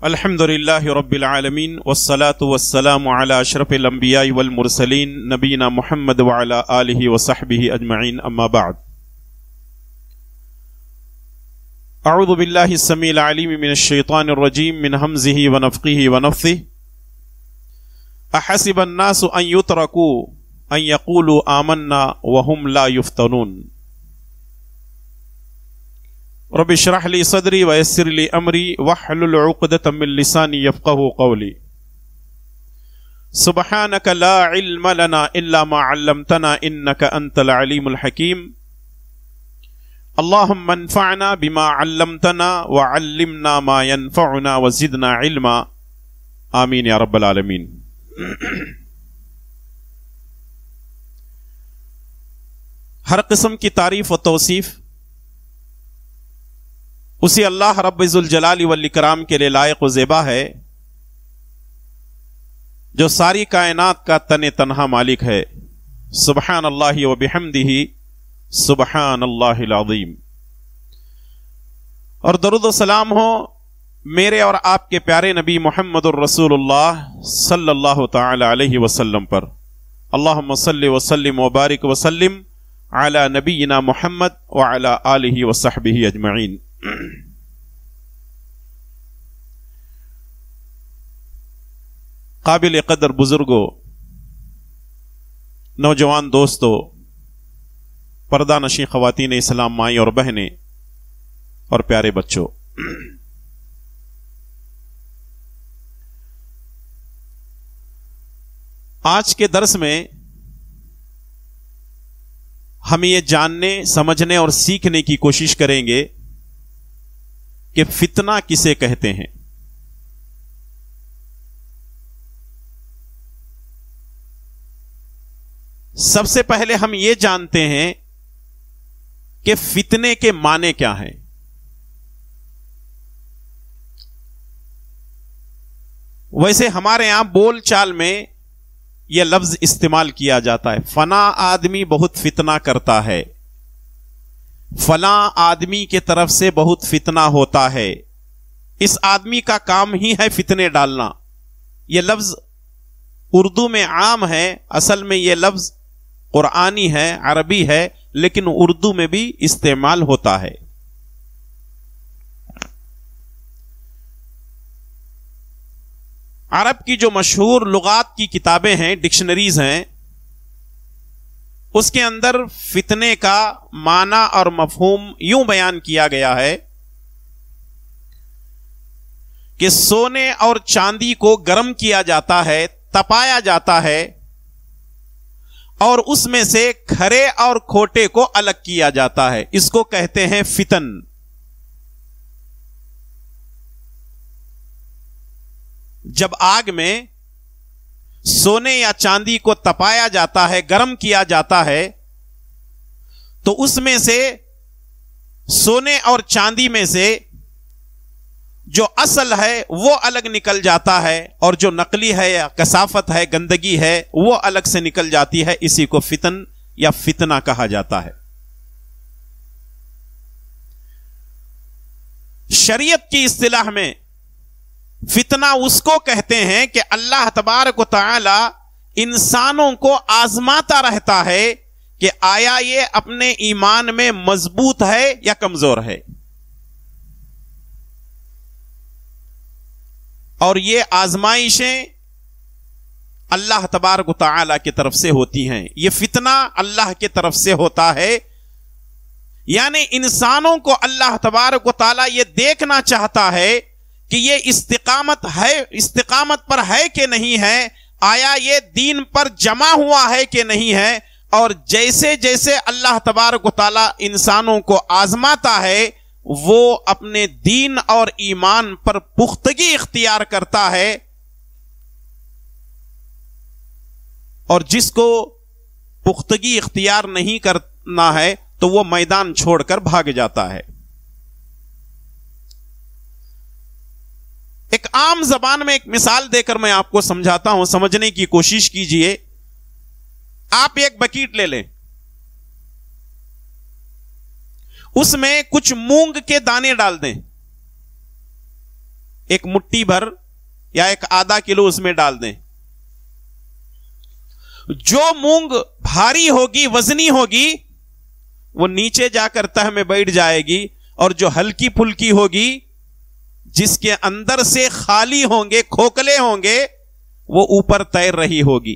الحمدللہ رب العالمین والصلاة والسلام علی اشرف الانبیاء والمرسلین نبینا محمد وعلی آلہ وصحبہ اجمعین اما بعد اعوذ باللہ السمیع العلیم من الشیطان الرجیم من ہمزہ ونفخہ ونفثہ احسب الناس ان یترکوا ان یقولوا آمنا وهم لا یفتنون رب اشرح لی صدری ویسر لی امری واحلل عقدۃ من لسانی یفقہوا قولی سبحانک لا علم لنا الا ما علمتنا انک انت العلیم الحکیم اللہم انفعنا بما علمتنا وعلمنا ما ينفعنا وزدنا علما آمین یا رب العالمین۔ ہر قسم کی تعریف و توصیف اسی اللہ رب ذوالجلال والاکرام کے لیے لائق و زیبا ہے جو ساری کائنات کا تنہا مالک ہے۔ سبحان اللہ و بحمدہ سبحان اللہ العظیم۔ اور درود و سلام ہو میرے اور آپ کے پیارے نبی محمد الرسول اللہ صلی اللہ تعالی علیہ وسلم پر۔ اللہم صلی وسلم وبارک وسلم علی نبینا محمد وعلی آلہ وصحبہ اجمعین۔ قابل قدر بزرگوں، نوجوان دوستوں، پردہ نشین خواتین اسلام، مائیں اور بہنیں اور پیارے بچوں، آج کے درس میں ہم یہ جاننے، سمجھنے اور سیکھنے کی کوشش کریں گے کہ فتنہ کسے کہتے ہیں۔ سب سے پہلے ہم یہ جانتے ہیں کہ فتنے کے معنی کیا ہیں۔ ویسے ہمارے یہاں بول چال میں یہ لفظ استعمال کیا جاتا ہے، فلاں آدمی بہت فتنہ کرتا ہے، فلاں آدمی کے طرف سے بہت فتنہ ہوتا ہے، اس آدمی کا کام ہی ہے فتنے ڈالنا۔ یہ لفظ اردو میں عام ہے، اصل میں یہ لفظ قرآنی ہے، عربی ہے، لیکن اردو میں بھی استعمال ہوتا ہے۔ عرب کی جو مشہور لغات کی کتابیں ہیں، ڈکشنریز ہیں، اس کے اندر فتنے کا معنی اور مفہوم یوں بیان کیا گیا ہے کہ سونے اور چاندی کو گرم کیا جاتا ہے، تپایا جاتا ہے، اور اس میں سے کھرے اور کھوٹے کو الگ کیا جاتا ہے، اس کو کہتے ہیں فتن۔ جب آگ میں سونے یا چاندی کو تپایا جاتا ہے، گرم کیا جاتا ہے، تو اس میں سے سونے اور چاندی میں سے جو اصل ہے وہ الگ نکل جاتا ہے، اور جو نقلی ہے یا کثافت ہے، گندگی ہے، وہ الگ سے نکل جاتی ہے۔ اسی کو فتن یا فتنہ کہا جاتا ہے۔ شریعت کی اصطلاح میں فتنہ اس کو کہتے ہیں کہ اللہ تبارک و تعالی انسانوں کو آزماتا رہتا ہے کہ آیا یہ اپنے ایمان میں مضبوط ہے یا کمزور ہے، اور یہ آزمائشیں اللہ تبارک و تعالی کی طرف سے ہوتی ہیں۔ یہ فتنہ اللہ کی طرف سے ہوتا ہے، یعنی انسانوں کو اللہ تبارک و تعالی یہ دیکھنا چاہتا ہے کہ یہ استقامت پر ہے کہ نہیں ہے، آیا یہ دین پر جمع ہوا ہے کہ نہیں ہے، اور جیسے جیسے اللہ تبارک و تعالی انسانوں کو آزماتا ہے، وہ اپنے دین اور ایمان پر پختگی اختیار کرتا ہے، اور جس کو پختگی اختیار نہیں کرنا ہے تو وہ میدان چھوڑ کر بھاگ جاتا ہے۔ ایک عام زبان میں ایک مثال دے کر میں آپ کو سمجھاتا ہوں، سمجھنے کی کوشش کیجئے۔ آپ ایک بکیٹ لے لیں، اس میں کچھ مونگ کے دانے ڈال دیں، ایک مٹھی بھر یا ایک آدھا کلو اس میں ڈال دیں. جو مونگ بھاری ہوگی، وزنی ہوگی، وہ نیچے جا کر تہ میں بیٹھ جائے گی، اور جو ہلکی پھلکی ہوگی، جس کے اندر سے خالی ہوں گے، کھوکھلے ہوں گے، وہ اوپر تیر رہی ہوگی.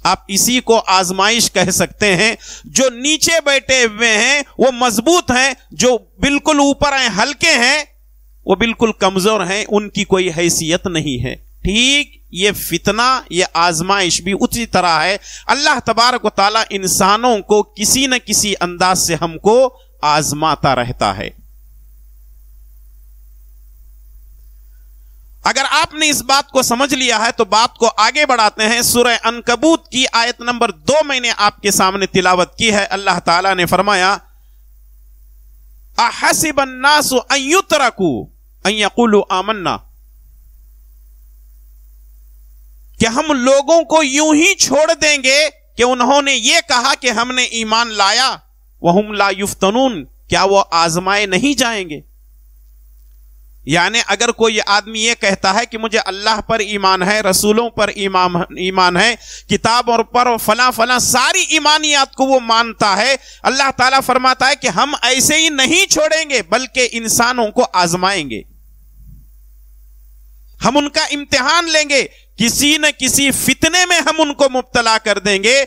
آپ اسی کو آزمائش کہہ سکتے ہیں. جو نیچے بیٹھے ہوئے ہیں وہ مضبوط ہیں، جو بالکل اوپر ہیں، ہلکے ہیں، وہ بالکل کمزور ہیں، ان کی کوئی حیثیت نہیں ہے. ٹھیک یہ فتنہ، یہ آزمائش بھی اسی طرح ہے. اللہ تبارک و تعالی انسانوں کو کسی نہ کسی انداز سے ہم کو آزماتا رہتا ہے. اگر آپ نے اس بات کو سمجھ لیا ہے تو بات کو آگے بڑھاتے ہیں. سورہ عنکبوت کی آیت نمبر 2 میں نے آپ کے سامنے تلاوت کی ہے. اللہ تعالیٰ نے فرمایا احسب الناس ان یترکوا ان یقولوا آمنا، کہ ہم لوگوں کو یوں ہی چھوڑ دیں گے کہ انہوں نے یہ کہا کہ ہم نے ایمان لایا، وہم لا یفتنون، کیا وہ آزمائے نہیں جائیں گے؟ یعنی اگر کوئی آدمی یہ کہتا ہے کہ مجھے اللہ پر ایمان ہے، رسولوں پر ایمان ہے، کتابوں پر فلاں فلاں ساری ایمانیات کو وہ مانتا ہے، اللہ تعالیٰ فرماتا ہے کہ ہم ایسے ہی نہیں چھوڑیں گے بلکہ انسانوں کو آزمائیں گے، ہم ان کا امتحان لیں گے، کسی نہ کسی فتنے میں ہم ان کو مبتلا کر دیں گے،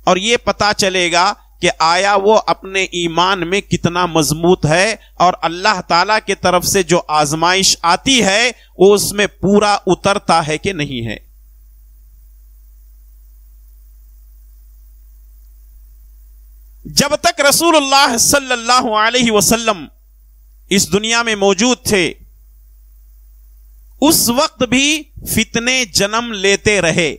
اور یہ پتا چلے گا کہ آیا وہ اپنے ایمان میں کتنا مضبوط ہے، اور اللہ تعالیٰ کی طرف سے جو آزمائش آتی ہے وہ اس میں پورا اترتا ہے کہ نہیں ہے. جب تک رسول اللہ صلی اللہ علیہ وسلم اس دنیا میں موجود تھے اس وقت بھی فتنے جنم لیتے رہے.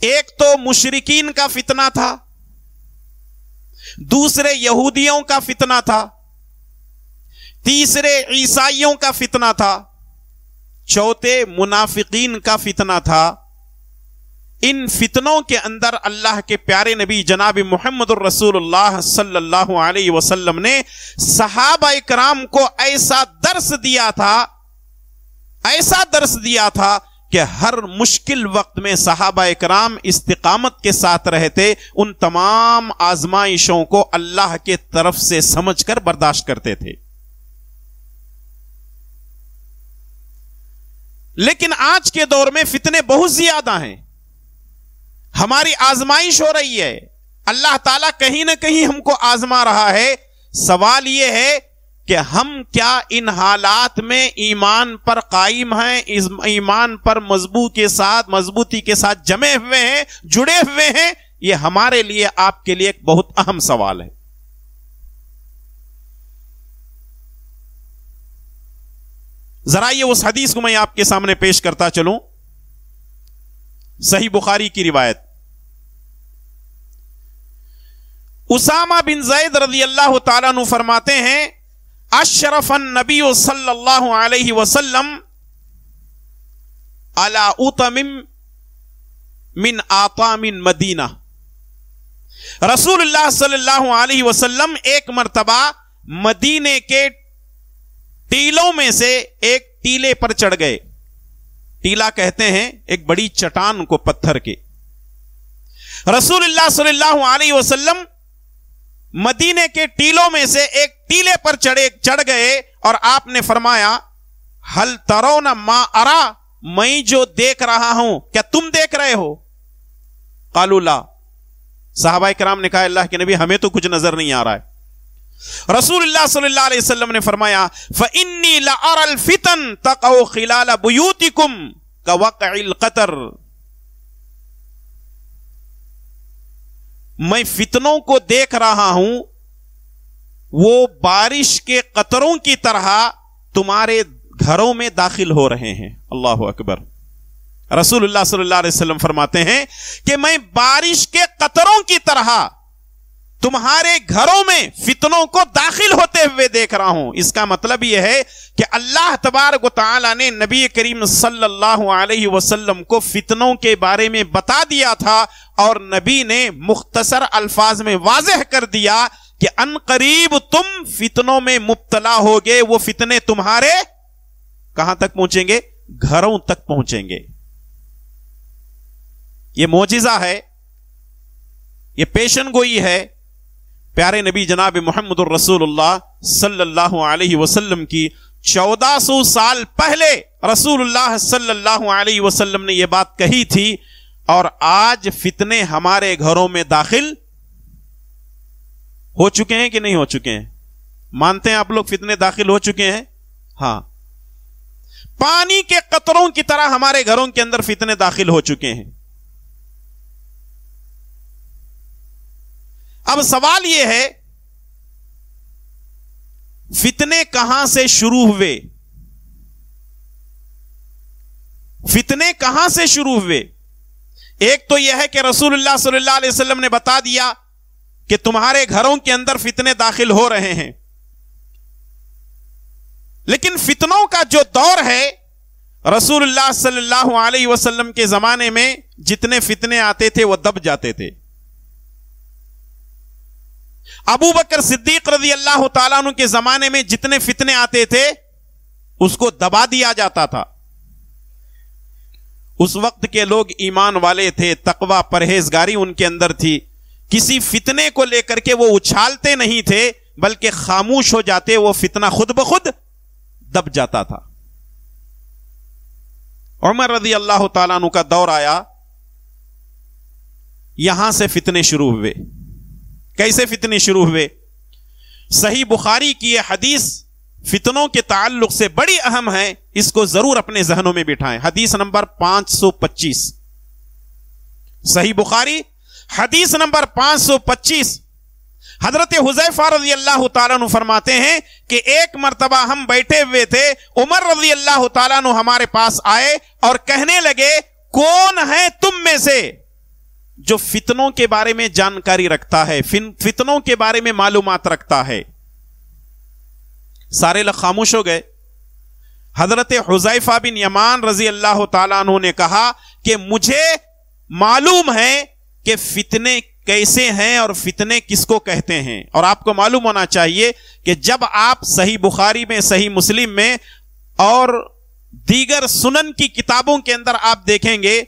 ایک تو مشرکین کا فتنہ تھا، دوسرے یہودیوں کا فتنہ تھا، تیسرے عیسائیوں کا فتنہ تھا، چوتھے منافقین کا فتنہ تھا. ان فتنوں کے اندر اللہ کے پیارے نبی جناب محمد الرسول اللہ صلی اللہ علیہ وسلم نے صحابہ کرام کو ایسا درس دیا تھا کہ ہر مشکل وقت میں صحابہ کرام استقامت کے ساتھ رہتے، ان تمام آزمائشوں کو اللہ کے طرف سے سمجھ کر برداشت کرتے تھے. لیکن آج کے دور میں فتنے بہت زیادہ ہیں، ہماری آزمائش ہو رہی ہے، اللہ تعالیٰ کہیں نہ کہیں ہم کو آزما رہا ہے. سوال یہ ہے کہ ہم کیا ان حالات میں ایمان پر قائم ہیں، ایمان پر مضبوطی کے ساتھ جمے ہوئے ہیں، جڑے ہوئے ہیں؟ یہ ہمارے لیے، آپ کے لیے ایک بہت اہم سوال ہے. ذرا یہ اس حدیث کو میں آپ کے سامنے پیش کرتا چلوں. صحیح بخاری کی روایت، اسامہ بن زید رضی اللہ تعالیٰ عنہ فرماتے ہیں اشرف النبی صلی اللہ علیہ وسلم علی اتم من آطام مدینہ. رسول اللہ صلی اللہ علیہ وسلم ایک مرتبہ مدینے کے ٹیلوں میں سے ایک ٹیلے پر چڑھ گئے. ٹیلا کہتے ہیں ایک بڑی چٹان کو، پتھر کے. رسول اللہ صلی اللہ علیہ وسلم مدینے کے ٹیلوں میں سے ایک ٹیلے پر چڑھ گئے اور آپ نے فرمایا ہل ترون ما ارا، میں جو دیکھ رہا ہوں کیا تم دیکھ رہے ہو؟ قالوا لا. صحابہ کرام نے کہا اللہ کے نبی ہمیں تو کچھ نظر نہیں آ رہا ہے. رسول اللہ صلی اللہ علیہ وسلم نے فرمایا فإنی لأرى الفتن تقع خلال بیوتکم کوقع القطر. میں فتنوں کو دیکھ رہا ہوں، وہ بارش کے قطروں کی طرح تمہارے گھروں میں داخل ہو رہے ہیں. اللہ اکبر. رسول اللہ صلی اللہ علیہ وسلم فرماتے ہیں کہ میں بارش کے قطروں کی طرح تمہارے گھروں میں فتنوں کو داخل ہوتے ہوئے دیکھ رہا ہوں. اس کا مطلب یہ ہے کہ اللہ تبارک و تعالی نے نبی کریم صلی اللہ علیہ وسلم کو فتنوں کے بارے میں بتا دیا تھا، اور نبی نے مختصر الفاظ میں واضح کر دیا کہ ان قریب تم فتنوں میں مبتلا ہوگے. وہ فتنے تمہارے کہاں تک پہنچیں گے؟ گھروں تک پہنچیں گے. یہ معجزہ ہے, یہ پیشن گوئی ہے پیارے نبی جناب محمد الرسول اللہ صلی اللہ علیہ وسلم کی. 1400 سال پہلے رسول اللہ صلی اللہ علیہ وسلم نے یہ بات کہی تھی, اور آج فتنے ہمارے گھروں میں داخل ہو چکے ہیں کہ نہیں ہو چکے ہیں؟ مانتے ہیں آپ لوگ فتنے داخل ہو چکے ہیں؟ ہاں, پانی کے قطروں کی طرح ہمارے گھروں کے اندر فتنے داخل ہو چکے ہیں. اب سوال یہ ہے, فتنے کہاں سے شروع ہوئے؟ فتنے کہاں سے شروع ہوئے؟ ایک تو یہ ہے کہ رسول اللہ صلی اللہ علیہ وسلم نے بتا دیا کہ تمہارے گھروں کے اندر فتنے داخل ہو رہے ہیں. لیکن فتنوں کا جو دور ہے, رسول اللہ صلی اللہ علیہ وسلم کے زمانے میں جتنے فتنے آتے تھے وہ دب جاتے تھے. ابو بکر صدیق رضی اللہ تعالیٰ عنہ کے زمانے میں جتنے فتنے آتے تھے اس کو دبا دیا جاتا تھا. اس وقت کے لوگ ایمان والے تھے, تقوی پرہیزگاری ان کے اندر تھی. کسی فتنے کو لے کر کے وہ اچھالتے نہیں تھے بلکہ خاموش ہو جاتے, وہ فتنہ خود بخود دب جاتا تھا. عمر رضی اللہ تعالیٰ عنہ کا دور آیا, یہاں سے فتنے شروع ہوئے. کیسے فتنے شروع ہوئے؟ صحیح بخاری کی یہ حدیث فتنوں کے تعلق سے بڑی اہم ہے, اس کو ضرور اپنے ذہنوں میں بٹھائیں. حدیث نمبر 525, صحیح بخاری حدیث نمبر 525. حضرت حذیفہ رضی اللہ تعالیٰ عنہ فرماتے ہیں کہ ایک مرتبہ ہم بیٹھے ہوئے تھے, عمر رضی اللہ تعالیٰ عنہ ہمارے پاس آئے اور کہنے لگے, کون ہے تم میں سے جو فتنوں کے بارے میں جانکاری رکھتا ہے, فتنوں کے بارے میں معلومات رکھتا ہے؟ سارے لوگ خاموش ہو گئے. حضرت حذیفہ بن یمان رضی اللہ تعالیٰ عنہ نے کہا کہ مجھے معلوم ہے کہ فتنے کیسے ہیں اور فتنے کس کو کہتے ہیں. اور آپ کو معلوم ہونا چاہیے کہ جب آپ صحیح بخاری میں, صحیح مسلم میں اور دیگر سنن کی کتابوں کے اندر آپ دیکھیں گے,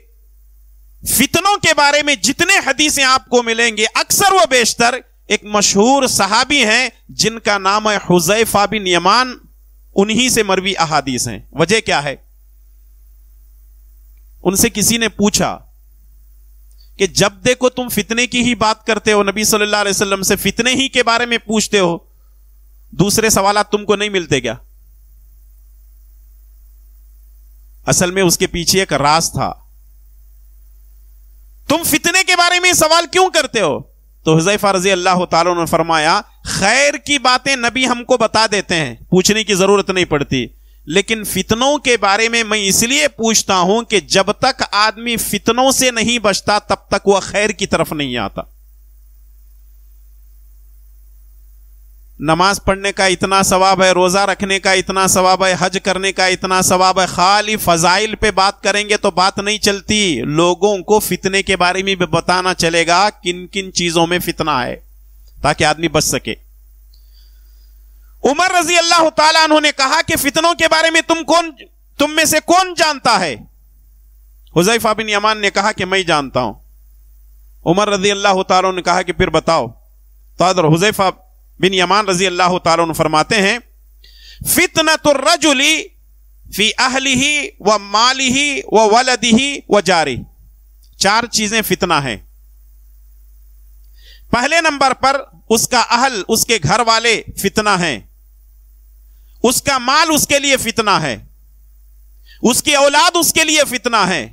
فتنوں کے بارے میں جتنے حدیثیں آپ کو ملیں گے اکثر و بیشتر ایک مشہور صحابی ہیں جن کا نام ہے حذیفہ بن یمان, انہی سے مروی احادیث ہیں. وجہ کیا ہے؟ ان سے کسی نے پوچھا کہ جب دیکھو تم فتنے کی ہی بات کرتے ہو, نبی صلی اللہ علیہ وسلم سے فتنے ہی کے بارے میں پوچھتے ہو, دوسرے سوالات تم کو نہیں ملتے کیا؟ اصل میں اس کے پیچھے ایک راز تھا. تم فتنے کے بارے میں سوال کیوں کرتے ہو؟ تو حذیفہ رضی اللہ تعالیٰ نے فرمایا, خیر کی باتیں نبی ہم کو بتا دیتے ہیں, پوچھنے کی ضرورت نہیں پڑتی, لیکن فتنوں کے بارے میں میں اس لیے پوچھتا ہوں کہ جب تک آدمی فتنوں سے نہیں بچتا تب تک وہ خیر کی طرف نہیں آتا. نماز پڑھنے کا اتنا ثواب ہے, روزہ رکھنے کا اتنا ثواب ہے, حج کرنے کا اتنا ثواب ہے, خالی فضائل پہ بات کریں گے تو بات نہیں چلتی. لوگوں کو فتنے کے بارے میں بھی بتانا چلے گا کن کن چیزوں میں فتنہ ہے تاکہ آدمی بچ سکے. عمر رضی اللہ تعالیٰ عنہ نے کہا کہ فتنوں کے بارے میں تم میں سے کون جانتا ہے؟ حذیفہ بن یمان نے کہا کہ میں جانتا ہوں. عمر رضی اللہ تعالیٰ عنہ نے کہا کہ پھر بتاؤ. تو حضرت حذیفہ بن یمان رضی اللہ تعالیٰ عنہ فرماتے ہیں, فتنۃ الرجل فی اہلہ و مالہ و ولدہ و جارہ. 4 چیزیں فتنہ ہیں. پہلے نمبر پر اس کا اہل, اس کے گھر والے فتنہ ہیں, اس کا مال اس کے لیے فتنہ ہے, اس کی اولاد اس کے لیے فتنہ ہے,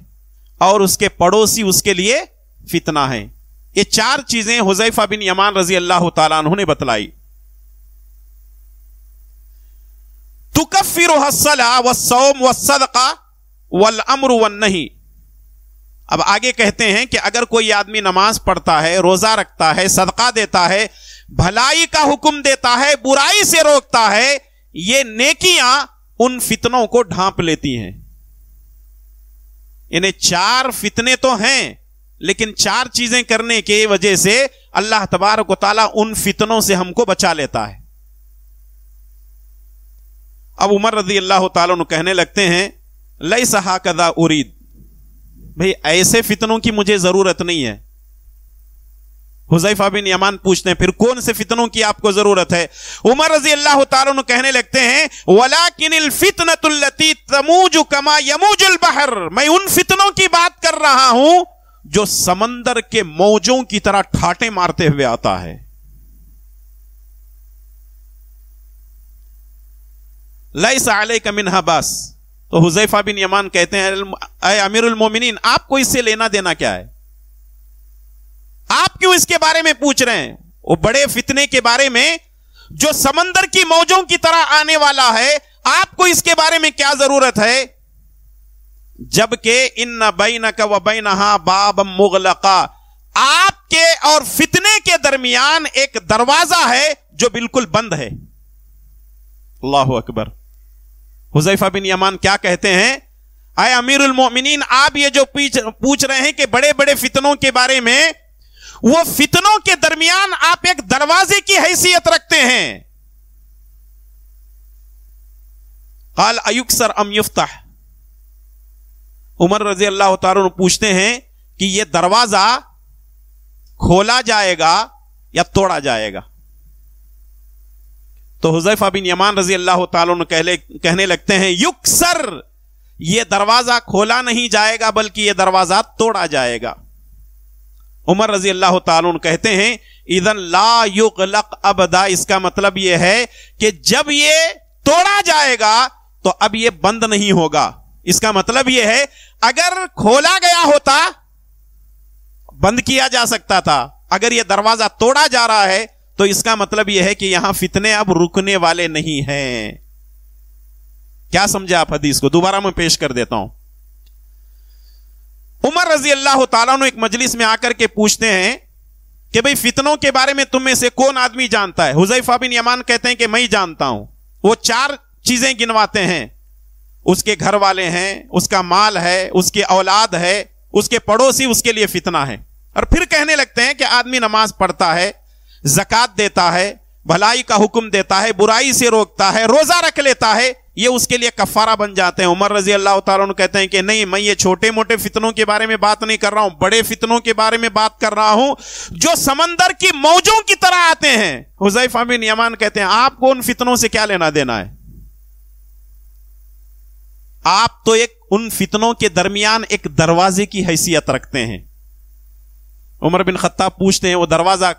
اور اس کے پڑوسی اس کے لیے فتنہ ہے. یہ 4 چیزیں حذیفہ بن یمان رضی اللہ تعالیٰ عنہ نے بتلائی. تکفرها الصلاۃ والصوم والصدقہ والامر والنہی. اب آگے کہتے ہیں کہ اگر کوئی آدمی نماز پڑھتا ہے, روزہ رکھتا ہے, صدقہ دیتا ہے, بھلائی کا حکم دیتا ہے, برائی سے روکتا ہے, یہ نیکیاں ان فتنوں کو ڈھانپ لیتی ہیں. انہیں 4 فتنے تو ہیں لیکن 4 چیزیں کرنے کی وجہ سے اللہ تبارک و تعالیٰ ان فتنوں سے ہم کو بچا لیتا ہے. اب عمر رضی اللہ تعالیٰ عنہ کہنے لگتے ہیں لیس ہاکذا ارید، بھئی ایسے فتنوں کی مجھے ضرورت نہیں ہے. حذیفہ بن یمان پوچھتے ہیں پھر کون سے فتنوں کی آپ کو ضرورت ہے؟ عمر رضی اللہ تعالیٰ عنہ کہنے لگتے ہیں وَلَكِنِ الْفِتْنَةُ الَّتِي تَمُوجُ كَمَا يَمُوجُ الْبَحْرُ، میں ان فتنوں کی بات کر رہا ہوں جو سمندر کے موجوں کی طرح ٹھاٹے مارتے ہوئے آتا ہے. لیس علیک منہا باس. تو حذیفہ بن یمان کہتے ہیں اے امیر المومنین، آپ کو اس سے لینا دینا کیا ہے؟ آپ کیوں اس کے بارے میں پوچھ رہے ہیں؟ وہ بڑے فتنے کے بارے میں جو سمندر کی موجوں کی طرح آنے والا ہے، آپ کو اس کے بارے میں کیا ضرورت ہے؟ جبکہ ان بینک و بینہا باب مغلقا، آپ کے اور فتنے کے درمیان ایک دروازہ ہے جو بالکل بند ہے. اللہ اکبر. حذیفہ بن یمان کیا کہتے ہیں؟ اے امیر المومنین، آپ یہ جو پوچھ رہے ہیں کہ بڑے بڑے فتنوں کے بارے میں، وہ فتنوں کے درمیان آپ ایک دروازے کی حیثیت رکھتے ہیں. قال ایکسر ام یفتح. عمر رضی اللہ تعالیٰ پوچھتے ہیں کہ یہ دروازہ کھولا جائے گا یا توڑا جائے گا؟ تو حذیفہ بن یمان رضی اللہ تعالیٰ کہنے لگتے ہیں یکسر، یہ دروازہ کھولا نہیں جائے گا بلکہ یہ دروازہ توڑا جائے گا. عمر رضی اللہ تعالیٰ کہتے ہیں اذن لا یغلق ابدا، اس کا مطلب یہ ہے کہ جب یہ توڑا جائے گا تو اب یہ بند نہیں ہوگا. اس کا مطلب یہ ہے اگر کھولا گیا ہوتا بند کیا جا سکتا تھا، اگر یہ دروازہ توڑا جا رہا ہے تو اس کا مطلب یہ ہے کہ یہاں فتنے اب رکنے والے نہیں ہیں. کیا سمجھے آپ حدیث کو؟ دوبارہ میں پیش کر دیتا ہوں. عمر رضی اللہ تعالیٰ نے ایک مجلس میں آ کر کے پوچھتے ہیں کہ بھئی فتنوں کے بارے میں تم میں سے کون آدمی جانتا ہے؟ حذیفہ بن یمان کہتے ہیں کہ میں ہی جانتا ہوں. وہ 4 چیزیں گنواتے ہیں، اس کے گھر والے ہیں، اس کا مال ہے، اس کی اولاد ہے، اس کے پڑوسی اس کے لیے فتنہ ہے. اور پھر کہنے لگتے ہیں کہ آدمی نماز پڑھتا ہے، زکات دیتا ہے، بھلائی کا حکم دیتا ہے، برائی سے روکتا ہے، روزہ رکھ لیتا ہے، یہ اس کے لیے کفارہ بن جاتے ہیں. عمر رضی اللہ تعالیٰ عنہ کہتے ہیں کہ نہیں، میں یہ چھوٹے موٹے فتنوں کے بارے میں بات نہیں کر رہا ہوں، بڑے فتنوں کے بارے میں بات کر رہا ہوں جو سمندر کی موجوں کی طرح آتے ہیں. حذیفہ بن یمان کہتے ہیں آپ کو ان فتنوں سے کیا لینا دینا ہے؟ آپ تو ان فتنوں کے درمیان ایک دروازے کی حیثیت رکھتے ہیں. عمر بن خطاب پوچھتے ہیں وہ دروازہ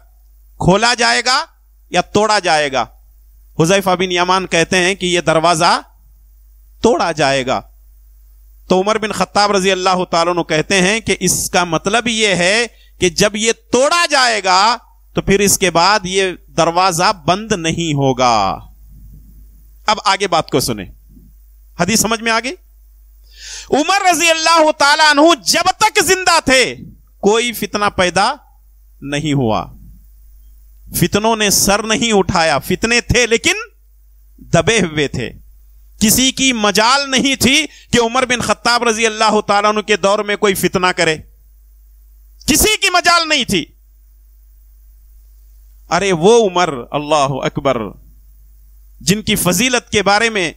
کھولا جائے گا یا توڑا جائے گا؟ حذیفہ بن یمان کہتے ہیں کہ یہ دروازہ توڑا جائے گا. تو عمر بن خطاب رضی اللہ تعالیٰ عنہ کہتے ہیں کہ اس کا مطلب یہ ہے کہ جب یہ توڑا جائے گا تو پھر اس کے بعد یہ دروازہ بند نہیں ہوگا. اب آگے بات کو سنیں، حدیث سمجھ میں آگئی. عمر رضی اللہ تعالیٰ عنہ جب تک زندہ تھے کوئی فتنہ پیدا نہیں ہوا، فتنوں نے سر نہیں اٹھایا. فتنے تھے لیکن دبے ہوئے تھے. کسی کی مجال نہیں تھی کہ عمر بن خطاب رضی اللہ تعالیٰ عنہ کے دور میں کوئی فتنہ کرے، کسی کی مجال نہیں تھی. ارے وہ عمر، اللہ اکبر، جن کی فضیلت کے بارے میں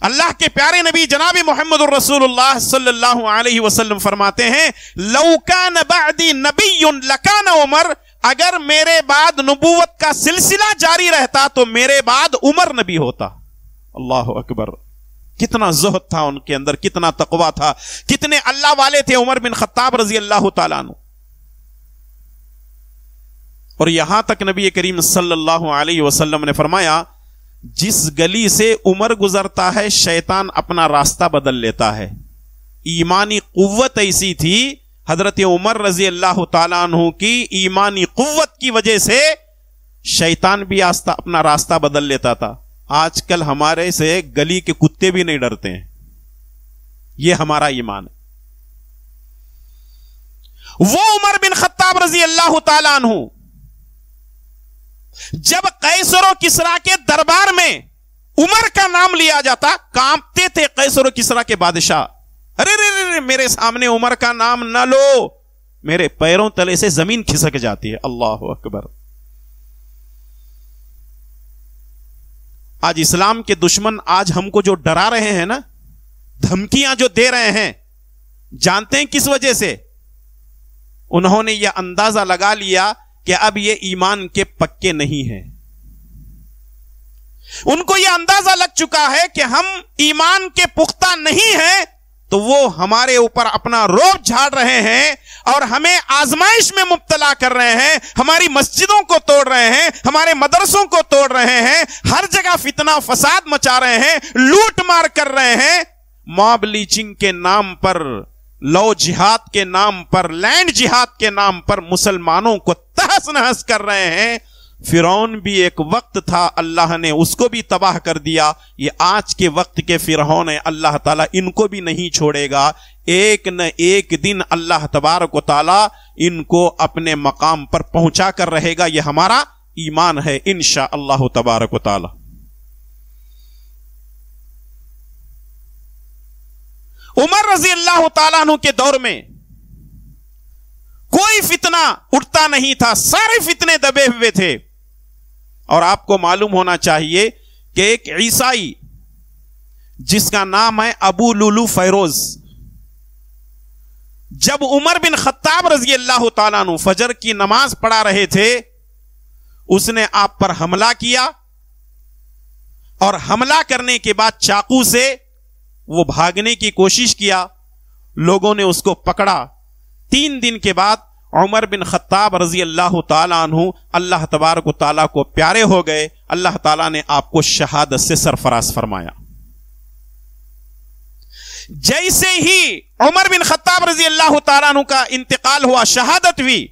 اللہ کے پیارے نبی جناب محمد الرسول اللہ صلی اللہ علیہ وسلم فرماتے ہیں لو کان بعدی نبی لکان عمر، اگر میرے بعد نبوت کا سلسلہ جاری رہتا تو میرے بعد عمر نبی ہوتا. اللہ اکبر، کتنا زہد تھا ان کے اندر، کتنا تقوی تھا، کتنے اللہ والے تھے عمر بن خطاب رضی اللہ تعالیٰ عنہ. اور یہاں تک نبی کریم صلی اللہ علیہ وسلم نے فرمایا جس گلی سے عمر گزرتا ہے شیطان اپنا راستہ بدل لیتا ہے. ایمانی قوت ایسی تھی حضرت عمر رضی اللہ تعالیٰ عنہ کی، ایمانی قوت کی وجہ سے شیطان بھی اپنا راستہ بدل لیتا تھا. آج کل ہمارے سے گلی کے کتے بھی نہیں ڈرتے ہیں. یہ ہمارا ایمان ہے. وہ عمر بن خطاب رضی اللہ تعالیٰ عنہ جب قیصر و کسریٰ کے دربار میں عمر کا نام لیا جاتا کانپتے تھے قیصر و کسریٰ کے بادشاہ. ارے میرے سامنے عمر کا نام نہ لو، میرے پیروں تلے سے زمین کھسک جاتی ہے. اللہ اکبر. آج اسلام کے دشمن آج ہم کو جو ڈرا رہے ہیں نا, دھمکیاں جو دے رہے ہیں, جانتے ہیں کس وجہ سے؟ انہوں نے یہ اندازہ لگا لیا کہ اب یہ ایمان کے پکے نہیں ہیں. ان کو یہ اندازہ لگ چکا ہے کہ ہم ایمان کے پختہ نہیں ہیں, تو وہ ہمارے اوپر اپنا روب جھاڑ رہے ہیں اور ہمیں آزمائش میں مبتلا کر رہے ہیں, ہماری مسجدوں کو توڑ رہے ہیں, ہمارے مدرسوں کو توڑ رہے ہیں, ہر جگہ فتنہ فساد مچا رہے ہیں, لوٹ مار کر رہے ہیں, ماب لیچنگ کے نام پر, لو جہاد کے نام پر, لینڈ جہاد کے نام پر مسلمانوں کو تہس نہس کر رہے ہیں. فرعون بھی ایک وقت تھا, اللہ نے اس کو بھی تباہ کر دیا. یہ آج کے وقت کے فرعون ہیں, اللہ تعالیٰ ان کو بھی نہیں چھوڑے گا. ایک نہ ایک دن اللہ تبارک و تعالیٰ ان کو اپنے مقام پر پہنچا کر رہے گا. یہ ہمارا ایمان ہے انشاءاللہ تبارک و تعالیٰ. عمر رضی اللہ تعالیٰ عنہ کے دور میں کوئی فتنہ اٹھتا نہیں تھا, سارے فتنے دبے ہوئے تھے. اور آپ کو معلوم ہونا چاہیے کہ ایک عیسائی جس کا نام ہے ابو لولو فیروز, جب عمر بن خطاب رضی اللہ تعالیٰ عنہ فجر کی نماز پڑھا رہے تھے, اس نے آپ پر حملہ کیا, اور حملہ کرنے کے بعد چاقو سے وہ بھاگنے کی کوشش کیا. لوگوں نے اس کو پکڑا. 3 دن کے بعد عمر بن خطاب رضی اللہ تعالیٰ عنہ اللہ تبارک و تعالیٰ کو پیارے ہو گئے. اللہ تعالیٰ نے آپ کو شہادت سے سرفراز فرمایا. جیسے ہی عمر بن خطاب رضی اللہ تعالیٰ عنہ کا انتقال ہوا, شہادت ہوئی,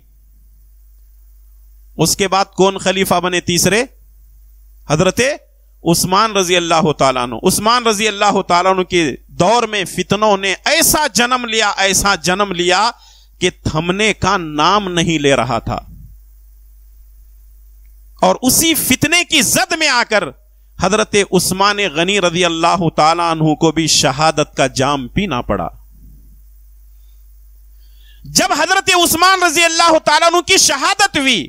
اس کے بعد کون خلیفہ بنے تیسرے؟ حضرت عثمان رضی اللہ تعالیٰ عنہ. عثمان رضی اللہ تعالیٰ عنہ کے دور میں فتنوں نے ایسا جنم لیا, ایسا جنم لیا کہ تھمنے کا نام نہیں لے رہا تھا. اور اسی فتنے کی زد میں آ کر حضرت عثمان غنی رضی اللہ تعالیٰ عنہ کو بھی شہادت کا جام پینا پڑا. جب حضرت عثمان رضی اللہ تعالیٰ عنہ کی شہادت ہوئی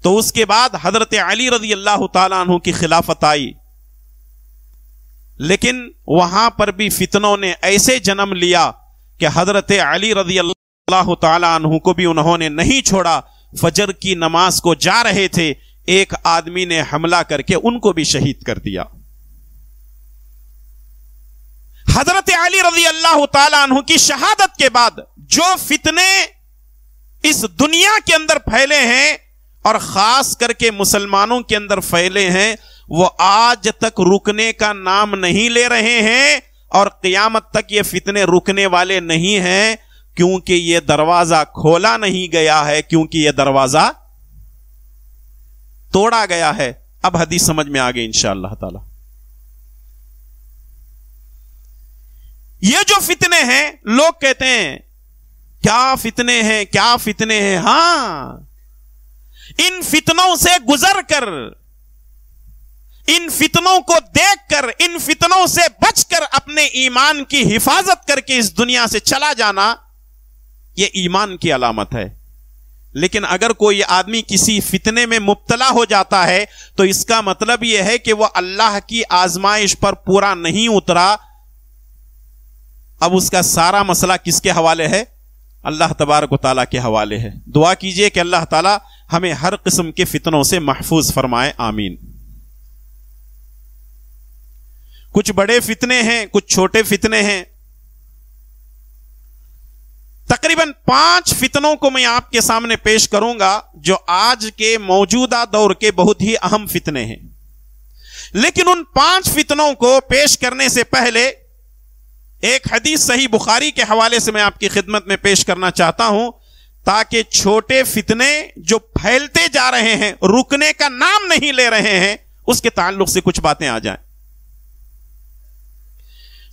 تو اس کے بعد حضرت علی رضی اللہ تعالیٰ عنہ کی خلافت آئی. لیکن وہاں پر بھی فتنوں نے ایسے جنم لیا کہ حضرت علی رضی اللہ تعالیٰ عنہ کو بھی انہوں نے نہیں چھوڑا. فجر کی نماز کو جا رہے تھے, ایک آدمی نے حملہ کر کے ان کو بھی شہید کر دیا. حضرت علی رضی اللہ تعالیٰ عنہ کی شہادت کے بعد جو فتنے اس دنیا کے اندر پھیلے ہیں اور خاص کر کے مسلمانوں کے اندر پھیلے ہیں, وہ آج تک رکنے کا نام نہیں لے رہے ہیں, اور قیامت تک یہ فتنے رکنے والے نہیں ہیں, کیونکہ یہ دروازہ کھولا نہیں گیا ہے, کیونکہ یہ دروازہ توڑا گیا ہے. اب حدیث سمجھ میں آگے انشاءاللہ تعالی. یہ جو فتنے ہیں, لوگ کہتے ہیں کیا فتنے ہیں, کیا فتنے ہیں. ہاں, ان فتنوں سے گزر کر, ان فتنوں کو دیکھ کر, ان فتنوں سے بچ کر اپنے ایمان کی حفاظت کر کے اس دنیا سے چلا جانا, یہ ایمان کی علامت ہے. لیکن اگر کوئی آدمی کسی فتنے میں مبتلا ہو جاتا ہے تو اس کا مطلب یہ ہے کہ وہ اللہ کی آزمائش پر پورا نہیں اترا. اب اس کا سارا مسئلہ کس کے حوالے ہے؟ اللہ تبارک و تعالیٰ کے حوالے ہے. دعا کیجئے کہ اللہ تعالیٰ ہمیں ہر قسم کے فتنوں سے محفوظ فرمائے, آمین. کچھ بڑے فتنے ہیں, کچھ چھوٹے فتنے ہیں. تقریباً 5 فتنوں کو میں آپ کے سامنے پیش کروں گا جو آج کے موجودہ دور کے بہت ہی اہم فتنے ہیں. لیکن ان 5 فتنوں کو پیش کرنے سے پہلے ایک حدیث صحیح بخاری کے حوالے سے میں آپ کی خدمت میں پیش کرنا چاہتا ہوں, تاکہ چھوٹے فتنے جو پھیلتے جا رہے ہیں, رکنے کا نام نہیں لے رہے ہیں, اس کے تعلق سے کچھ باتیں آ جائیں.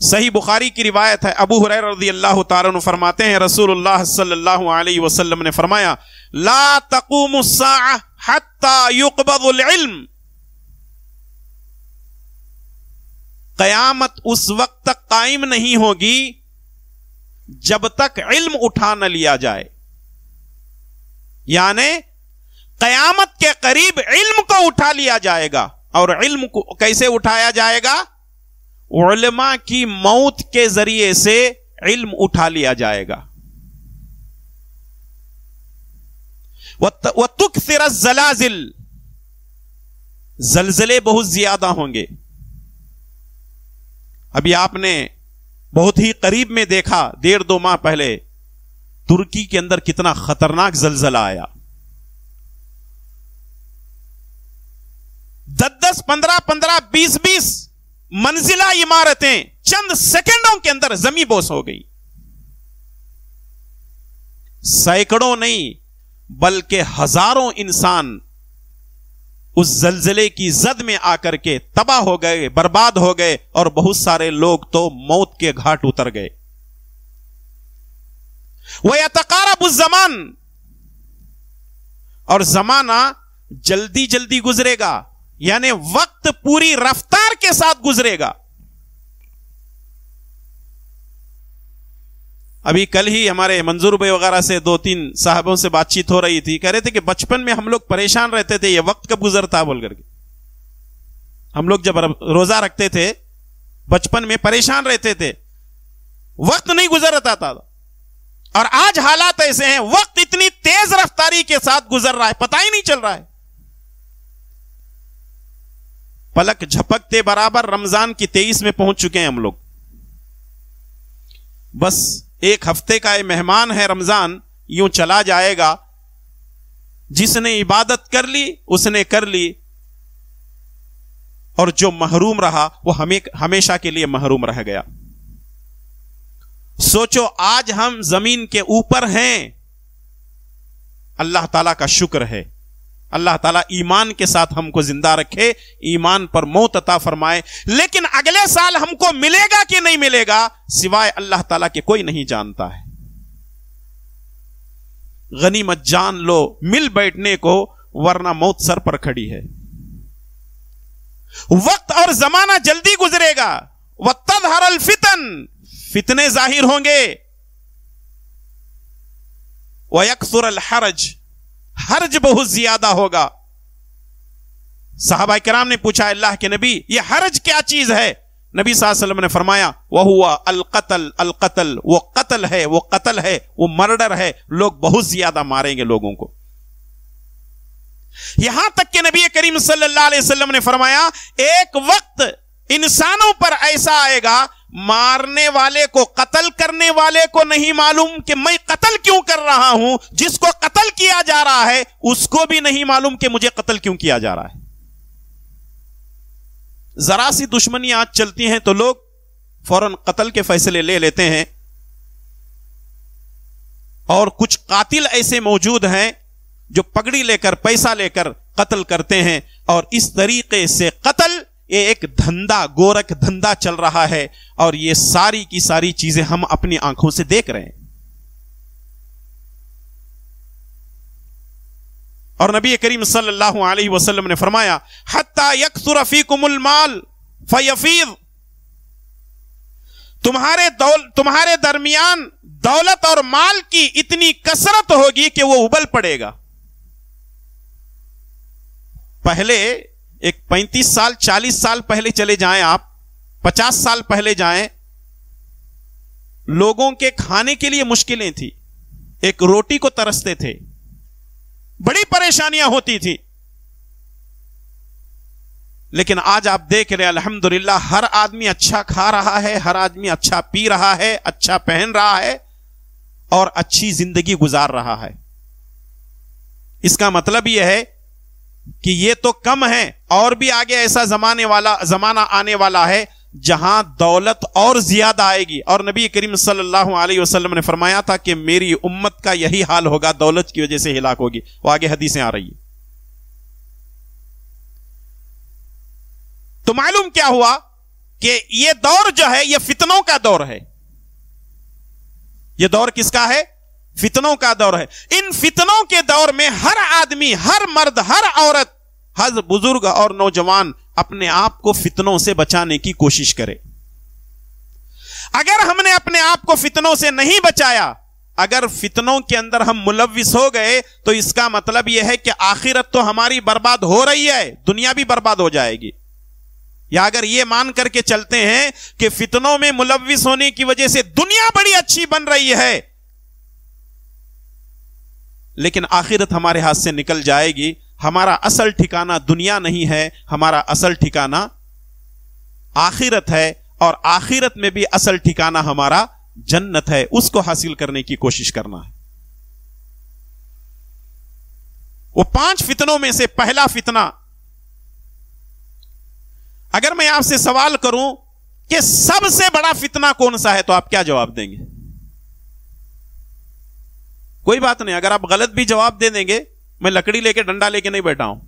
صحیح بخاری کی روایت ہے, ابو ہریرہ رضی اللہ تعالیٰ عنہ فرماتے ہیں رسول اللہ صلی اللہ علیہ وسلم نے فرمایا, لا تقوم الساعة حتى يقبض العلم. قیامت اس وقت تک قائم نہیں ہوگی جب تک علم اٹھا نہ لیا جائے. یعنی قیامت کے قریب علم کو اٹھا لیا جائے گا. اور علم کو کیسے اٹھایا جائے گا؟ علماء کی موت کے ذریعے سے علم اٹھا لیا جائے گا. وَتُكْثِرَ الزَّلَازِلِ، زلزلے بہت زیادہ ہوں گے. ابھی آپ نے بہت ہی قریب میں دیکھا 1.5-2 ماہ پہلے ترکی کے اندر کتنا خطرناک زلزلہ آیا. 10-10 15-15 20-20 منزلہ عمارتیں چند سیکنڈوں کے اندر زمیں بوس ہو گئی. سینکڑوں نہیں بلکہ ہزاروں انسان اس زلزلے کی زد میں آ کر کے تباہ ہو گئے، برباد ہو گئے، اور بہت سارے لوگ تو موت کے گھاٹ اتر گئے. وَيَتَقَارَبُ الزَّمَانُ، اور زمانہ جلدی جلدی گزرے گا، یعنی وقت پوری رفتار کے ساتھ گزرے گا. ابھی کل ہی ہمارے منظور بھائی وغیرہ سے 2-3 صاحبوں سے بات چیت ہو رہی تھی. کہہ رہے تھے کہ بچپن میں ہم لوگ پریشان رہتے تھے، یہ وقت کب گزرتا بول کر کے. ہم لوگ جب روزہ رکھتے تھے بچپن میں پریشان رہتے تھے، وقت نہیں گزرتا تھا. اور آج حالات ایسے ہیں، وقت اتنی تیز رفتاری کے ساتھ گزر رہا ہے، پتہ ہی نہیں چل رہا ہے. پلک جھپکتے برابر رمضان کی 23 میں پہنچ چکے ہیں ہم لوگ. بس 1 ہفتے کا یہ مہمان ہے رمضان، یوں چلا جائے گا. جس نے عبادت کر لی اس نے کر لی، اور جو محروم رہا وہ ہمیشہ کے لیے محروم رہ گیا. سوچو آج ہم زمین کے اوپر ہیں، اللہ تعالیٰ کا شکر ہے. اللہ تعالیٰ ایمان کے ساتھ ہم کو زندہ رکھے، ایمان پر موت عطا فرمائے. لیکن اگلے سال ہم کو ملے گا کہ نہیں ملے گا سوائے اللہ تعالیٰ کے کوئی نہیں جانتا ہے. غنیمت جان لو مل بیٹھنے کو، ورنہ موت سر پر کھڑی ہے. وقت اور زمانہ جلدی گزرے گا. وَتَظْهَرَ الْفِتَنُ، فتنے ظاہر ہوں گے. وَيَكْثُرَ الْحَرَجُ، حرج بہت زیادہ ہوگا. صحابہ کرام نے پوچھا اللہ کے نبی یہ حرج کیا چیز ہے؟ نبی صلی اللہ علیہ وسلم نے فرمایا وَهُوَ الْقَتْلُ، القتل، وہ قتل ہے، وہ قتل ہے، وہ مرڈر ہے. لوگ بہت زیادہ ماریں گے لوگوں کو. یہاں تک کہ نبی کریم صلی اللہ علیہ وسلم نے فرمایا ایک وقت انسانوں پر ایسا آئے گا، مارنے والے کو، قتل کرنے والے کو نہیں معلوم کہ میں قتل کیوں کر رہا ہوں، جس کو قتل کیا جا رہا ہے اس کو بھی نہیں معلوم کہ مجھے قتل کیوں کیا جا رہا ہے. ذرا سی دشمنی آج چلتی ہیں تو لوگ فوراً قتل کے فیصلے لے لیتے ہیں. اور کچھ قاتل ایسے موجود ہیں جو پگڑی لے کر، پیسہ لے کر قتل کرتے ہیں. اور اس طریقے سے قتل یہ ایک دھندا، گورکھ دھندا چل رہا ہے. اور یہ ساری کی ساری چیزیں ہم اپنی آنکھوں سے دیکھ رہے ہیں. اور نبی کریم صلی اللہ علیہ وسلم نے فرمایا حتی یکثر فیکم المال فیفیض، تمہارے درمیان دولت اور مال کی اتنی کثرت ہوگی کہ وہ ابل پڑے گا. پہلے ایک 35 سال 40 سال پہلے چلے جائیں آپ، 50 سال پہلے جائیں، لوگوں کے کھانے کے لیے مشکلیں تھی. ایک روٹی کو ترستے تھے، بڑی پریشانیاں ہوتی تھی. لیکن آج آپ دیکھ رہے ہیں الحمدللہ ہر آدمی اچھا کھا رہا ہے، ہر آدمی اچھا پی رہا ہے، اچھا پہن رہا ہے اور اچھی زندگی گزار رہا ہے. اس کا مطلب یہ ہے کہ یہ تو کم ہے، اور بھی آگے ایسا زمانہ آنے والا ہے جہاں دولت اور زیادہ آئے گی. اور نبی کریم صلی اللہ علیہ وسلم نے فرمایا تھا کہ میری امت کا یہی حال ہوگا، دولت کی وجہ سے ہلاک ہوگی. وہ آگے حدیثیں آ رہی ہیں. تو معلوم کیا ہوا کہ یہ دور جو ہے یہ فتنوں کا دور ہے. یہ دور کس کا ہے؟ فتنوں کا دور ہے. ان فتنوں کے دور میں ہر آدمی، ہر مرد، ہر عورت، ہر بزرگ اور نوجوان اپنے آپ کو فتنوں سے بچانے کی کوشش کرے. اگر ہم نے اپنے آپ کو فتنوں سے نہیں بچایا اگر فتنوں کے اندر ہم ملوث ہو گئے تو اس کا مطلب یہ ہے کہ آخرت تو ہماری برباد ہو رہی ہے، دنیا بھی برباد ہو جائے گی. یا اگر یہ مان کر کے چلتے ہیں کہ فتنوں میں ملوث ہونے کی وجہ سے دنیا بڑی اچھی بن رہی ہے لیکن آخرت ہمارے ہاتھ سے نکل جائے گی، ہمارا اصل ٹھکانہ دنیا نہیں ہے، ہمارا اصل ٹھکانہ آخرت ہے، اور آخرت میں بھی اصل ٹھکانہ ہمارا جنت ہے، اس کو حاصل کرنے کی کوشش کرنا ہے. وہ 5 فتنوں میں سے پہلا فتنہ، اگر میں آپ سے سوال کروں کہ سب سے بڑا فتنہ کون سا ہے تو آپ کیا جواب دیں گے؟ کوئی بات نہیں، اگر آپ غلط بھی جواب دے دیں گے، میں لکڑی لے کے ڈنڈا لے کے نہیں بیٹھا ہوں.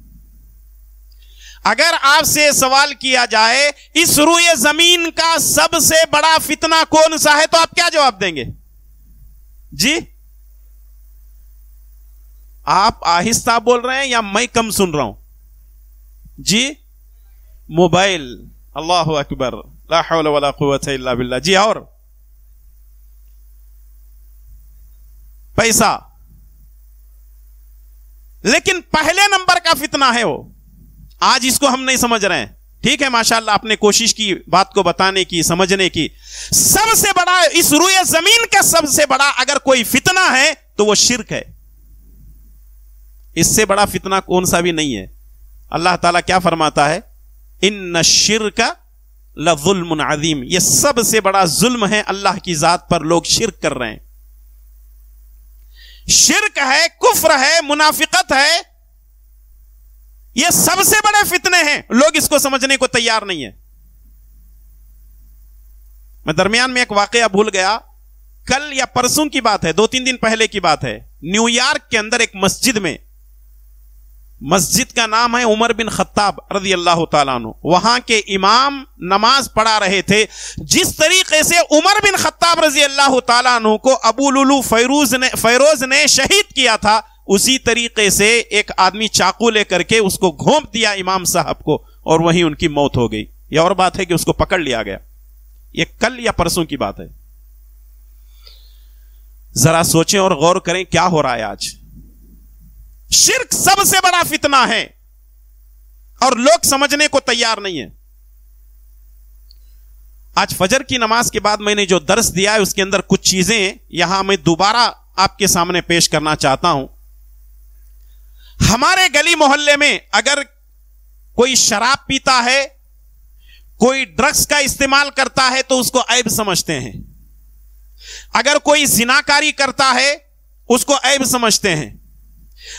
اگر آپ سے سوال کیا جائے اس روئے زمین کا سب سے بڑا فتنہ کون سا ہے تو آپ کیا جواب دیں گے؟ جی آپ آہستہ بول رہے ہیں یا میں کم سن رہا ہوں؟ جی موبائل. اللہ اکبر، لا حول ولا قوت الا باللہ. جی اور پیسہ. لیکن پہلے نمبر کا فتنہ ہے وہ، آج اس کو ہم نہیں سمجھ رہے ہیں. ٹھیک ہے، ماشاءاللہ آپ نے کوشش کی بات کو بتانے کی، سمجھنے کی. سب سے بڑا اس روئے زمین کا سب سے بڑا اگر کوئی فتنہ ہے تو وہ شرک ہے. اس سے بڑا فتنہ کون سا بھی نہیں ہے. اللہ تعالیٰ کیا فرماتا ہے؟ ان الشرک لظلم عظیم. یہ سب سے بڑا ظلم ہے اللہ کی ذات پر، لوگ شرک کر رہے ہیں. شرک ہے، کفر ہے، منافقت ہے، یہ سب سے بڑے فتنے ہیں، لوگ اس کو سمجھنے کو تیار نہیں ہے. میں درمیان میں ایک واقعہ بھول گیا، کل یا پرسوں کی بات ہے، 2-3 دن پہلے کی بات ہے. نیو یارک کے اندر ایک مسجد میں، مسجد کا نام ہے عمر بن خطاب رضی اللہ تعالیٰ عنہ، وہاں کے امام نماز پڑھا رہے تھے. جس طریقے سے عمر بن خطاب رضی اللہ تعالیٰ عنہ کو ابو لولو فیروز نے شہید کیا تھا، اسی طریقے سے ایک آدمی چاقو لے کر کے اس کو گھونپ دیا امام صاحب کو، اور وہیں ان کی موت ہو گئی. یہ اور بات ہے کہ اس کو پکڑ لیا گیا. یہ کل یا پرسوں کی بات ہے. ذرا سوچیں اور غور کریں کیا ہو رہا ہے آج. شرک سب سے بڑا فتنہ ہے اور لوگ سمجھنے کو تیار نہیں ہے. آج فجر کی نماز کے بعد میں نے جو درس دیا ہے اس کے اندر کچھ چیزیں یہاں میں دوبارہ آپ کے سامنے پیش کرنا چاہتا ہوں. ہمارے گلی محلے میں اگر کوئی شراب پیتا ہے، کوئی ڈرگس کا استعمال کرتا ہے تو اس کو عیب سمجھتے ہیں. اگر کوئی زناکاری کرتا ہے اس کو عیب سمجھتے ہیں.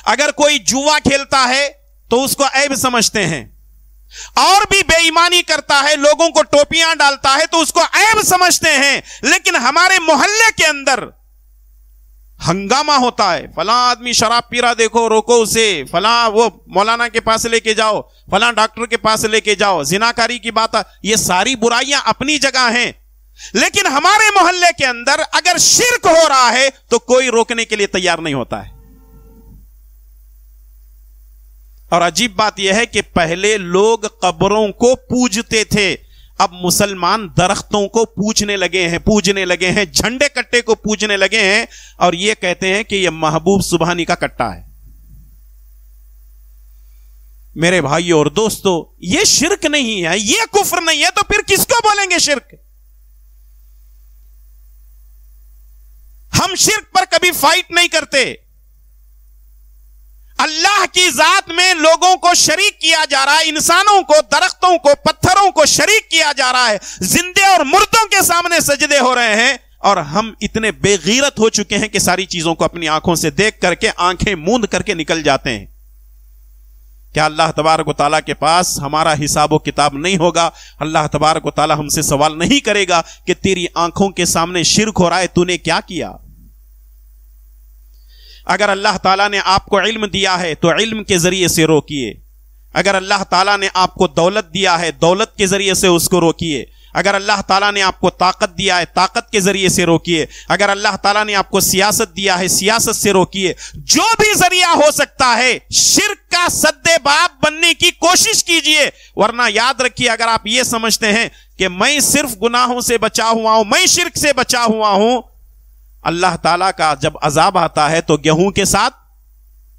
اگر کوئی جوا کھیلتا ہے تو اس کو عیب سمجھتے ہیں. اور بھی بے ایمانی کرتا ہے، لوگوں کو ٹوپیاں ڈالتا ہے تو اس کو عیب سمجھتے ہیں. لیکن ہمارے محلے کے اندر ہنگامہ ہوتا ہے، فلاں آدمی شراب پی رہا، دیکھو روکو اسے، فلاں وہ مولانا کے پاس لے کے جاؤ، فلاں ڈاکٹر کے پاس لے کے جاؤ، زناکاری کی بات. یہ ساری برائیاں اپنی جگہ ہیں، لیکن ہمارے محلے کے اندر اگر شرک ہو رہا ہے تو کوئی روکنے کے لیے تیار نہیں ہوتا ہے. اور عجیب بات یہ ہے کہ پہلے لوگ قبروں کو پوجتے تھے، اب مسلمان درختوں کو پوجنے لگے ہیں، جھنڈے کٹے کو پوجنے لگے ہیں، اور یہ کہتے ہیں کہ یہ محبوب سبحانی کا کٹا ہے. میرے بھائیو اور دوستو، یہ شرک نہیں ہے، یہ کفر نہیں ہے، تو پھر کس کو بولیں گے شرک؟ ہم شرک پر کبھی فائٹ نہیں کرتے. اللہ کی ذات میں لوگوں کو شریک کیا جا رہا ہے، انسانوں کو، درختوں کو، پتھروں کو شریک کیا جا رہا ہے، زندے اور مردوں کے سامنے سجدے ہو رہے ہیں، اور ہم اتنے بے غیرت ہو چکے ہیں کہ ساری چیزوں کو اپنی آنکھوں سے دیکھ کر کے آنکھیں موند کر کے نکل جاتے ہیں. کیا اللہ تبارک و تعالیٰ کے پاس ہمارا حساب و کتاب نہیں ہوگا؟ اللہ تبارک و تعالیٰ ہم سے سوال نہیں کرے گا کہ تیری آنکھوں کے سامنے شرک ہو رہا ہے، تو نے کیا کیا؟ اگر اللہ تعالیٰ نے آپ کو علم دیا ہے تو علم کے ذریعے سے روکیے. اگر اللہ تعالیٰ نے آپ کو دولت دیا ہے، دولت کے ذریعے سے اس کو روکیے. اگر اللہ تعالیٰ نے آپ کو طاقت دیا ہے، طاقت کے ذریعے سے روکیے. اگر اللہ تعالیٰ نے آپ کو سیاست دیا ہے، سیاست سے روکیے. جو بھی ذریعہ ہو سکتا ہے شرک کا سدے باب بننے کی کوشش کیجئے. ورنہ یاد رکھیے، اگر آپ یہ سمجھتے ہیں کہ میں صرف گناہوں سے بچا ہوا ہوں، میں شرک سے بچا ہوا ہوں، اللہ تعالیٰ کا جب عذاب آتا ہے تو گیہوں کے ساتھ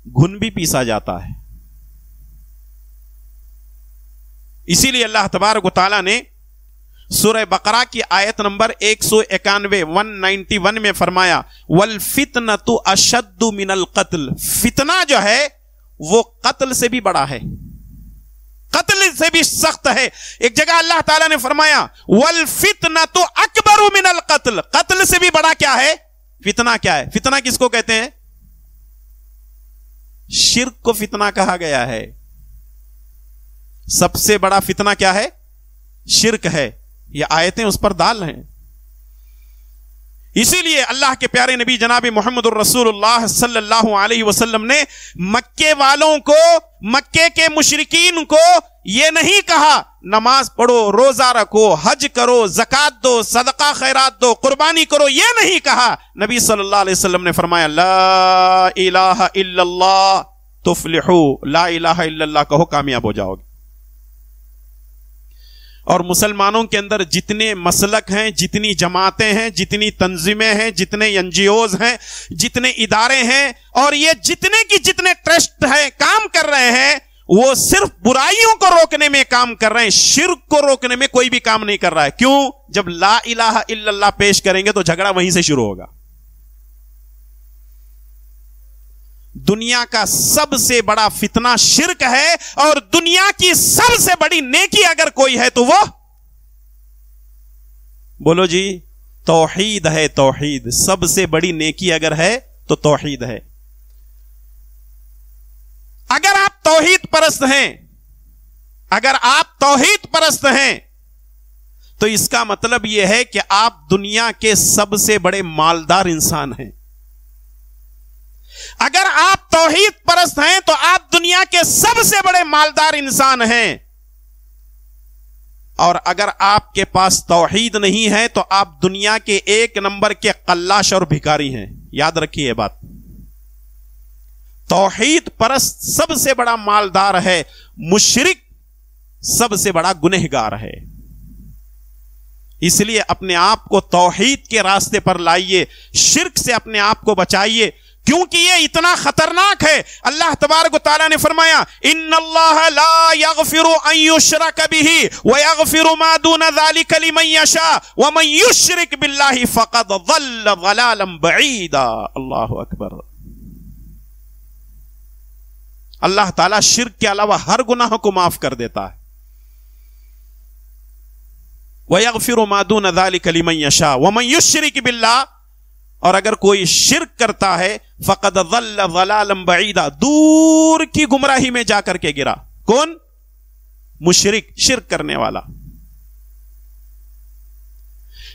گھن بھی پیسا جاتا ہے. اسی لیے اللہ تبارک و تعالیٰ نے سورہ بقرہ کی آیت نمبر 191 میں فرمایا وَالْفِتْنَةُ أَشَدُّ مِنَ الْقَتْلِ. فتنہ جو ہے وہ قتل سے بھی بڑا ہے, قتل سے بھی سخت ہے. ایک جگہ اللہ تعالیٰ نے فرمایا وَالْفِتْنَةُ أَكْبَرُ مِنَ الْقَتْلِ. قتل سے بھی بڑا کیا ہے؟ فتنہ کیا ہے؟ فتنہ کس کو کہتے ہیں؟ شرک کو فتنہ کہا گیا ہے. سب سے بڑا فتنہ کیا ہے؟ شرک ہے. یہ آیتیں اس پر دال ہیں. اسی لیے اللہ کے پیارے نبی جناب محمد الرسول اللہ صلی اللہ علیہ وسلم نے مکے والوں کو, مکے کے مشرکین کو یہ نہیں کہا نماز پڑھو, روزہ رکھو, حج کرو, زکات دو, صدقہ خیرات دو, قربانی کرو. یہ نہیں کہا. نبی صلی اللہ علیہ وسلم نے فرمایا لا الہ الا اللہ تفلحو. لا الہ الا اللہ کہو, کامیاب ہو جاؤ گے. اور مسلمانوں کے اندر جتنے مسلک ہیں, جتنی جماعتیں ہیں, جتنی تنظیمیں ہیں, جتنے این جی اوز ہیں, جتنے ادارے ہیں, اور یہ جتنے کی جتنے ٹرسٹ ہیں کام کر رہے ہیں, وہ صرف برائیوں کو روکنے میں کام کر رہے ہیں, شرک کو روکنے میں کوئی بھی کام نہیں کر رہا ہے. کیوں؟ جب لا الہ الا اللہ پیش کریں گے تو جھگڑا وہیں سے شروع ہوگا. دنیا کا سب سے بڑا فتنہ شرک ہے, اور دنیا کی سب سے بڑی نیکی اگر کوئی ہے تو وہ بولو جی توحید ہے. توحید سب سے بڑی نیکی اگر ہے تو توحید ہے. اگر آپ توحید پرست ہیں, اگر آپ توحید پرست ہیں تو اس کا مطلب یہ ہے کہ آپ دنیا کے سب سے بڑے مالدار انسان ہیں. اگر آپ توحید پرست ہیں تو آپ دنیا کے سب سے بڑے مالدار انسان ہیں. اور اگر آپ کے پاس توحید نہیں ہے تو آپ دنیا کے 1 نمبر کے قلاش اور بھکاری ہیں. یاد رکھیے یہ بات. توحید پرست سب سے بڑا مالدار ہے, مشرک سب سے بڑا گنہگار ہے. اس لیے اپنے آپ کو توحید کے راستے پر لائیے, شرک سے اپنے آپ کو بچائیے, کیونکہ یہ اتنا خطرناک ہے. اللہ تبارک و تعالیٰ نے فرمایا ان اللہ لا یغفر ان یشرک بہ ویغفر ما دون ذلک لمن یشاء ومن یشرک باللہ فقد ضل ضلالا بعیدا. اللہ اکبر. اللہ تعالیٰ شرک کے علاوہ ہر گناہ کو معاف کر دیتا ہے. ویغفر ما دون ذلک لمن یشاء ومن یشرک باللہ, اور اگر کوئی شرک کرتا ہے فقد ضل ضلالا بعیدا, دور کی گمراہی میں جا کر کے گرا. کون؟ مشرک, شرک کرنے والا.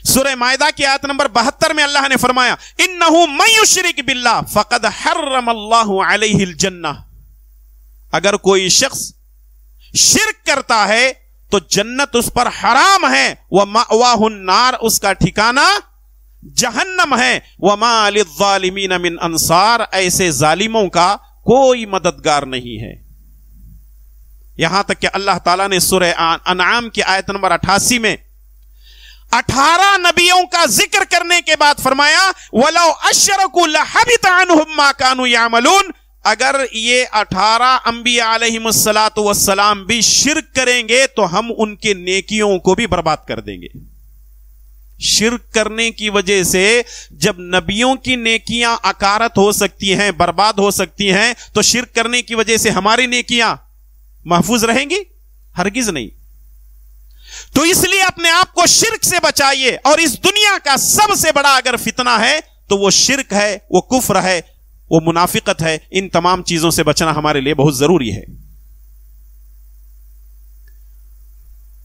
سورہ مائدہ کی آیت نمبر 72 میں اللہ نے فرمایا انہ من یشرک باللہ فقد حرم اللہ علیہ الجنہ. اگر کوئی شخص شرک کرتا ہے تو جنت اس پر حرام ہے. ومأواہ النار, اس کا ٹھکانہ جہنم ہے. وما للظالمین من انصار, ایسے ظالموں کا کوئی مددگار نہیں ہے. یہاں تک کہ اللہ تعالیٰ نے سورہ انعام کی آیت نمبر 88 میں 18 نبیوں کا ذکر کرنے کے بعد فرمایا وَلَوْ أَشْرَكُوا لَحَبِطَ عَنْهُمْ مَا كَانُوا يَعْمَلُونَ. اگر یہ 18 انبیاء علیہم السلام بھی شرک کریں گے تو ہم ان کے نیکیوں کو بھی برباد کر دیں گے. شرک کرنے کی وجہ سے جب نبیوں کی نیکیاں اکارت ہو سکتی ہیں, برباد ہو سکتی ہیں, تو شرک کرنے کی وجہ سے ہماری نیکیاں محفوظ رہیں گی؟ ہرگز نہیں. تو اس لیے اپنے آپ کو شرک سے بچائیے. اور اس دنیا کا سب سے بڑا اگر فتنہ ہے تو وہ شرک ہے, وہ کفر ہے, وہ منافقت ہے. ان تمام چیزوں سے بچنا ہمارے لیے بہت ضروری ہے.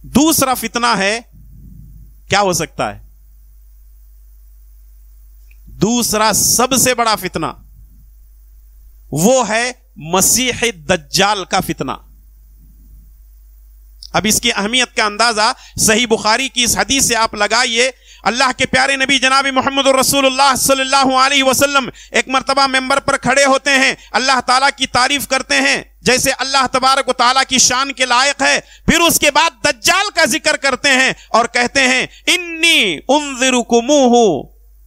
دوسرا فتنہ ہے, کیا ہو سکتا ہے؟ دوسرا سب سے بڑا فتنہ وہ ہے مسیح دجال کا فتنہ. اب اس کی اہمیت کا اندازہ صحیح بخاری کی اس حدیث سے آپ لگائیے. اللہ کے پیارے نبی جناب محمد الرسول اللہ صلی اللہ علیہ وسلم ایک مرتبہ ممبر پر کھڑے ہوتے ہیں, اللہ تعالیٰ کی تعریف کرتے ہیں جیسے اللہ تبارک و تعالیٰ کی شان کے لائق ہے. پھر اس کے بعد دجال کا ذکر کرتے ہیں اور کہتے ہیں انی انذرکموہ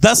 10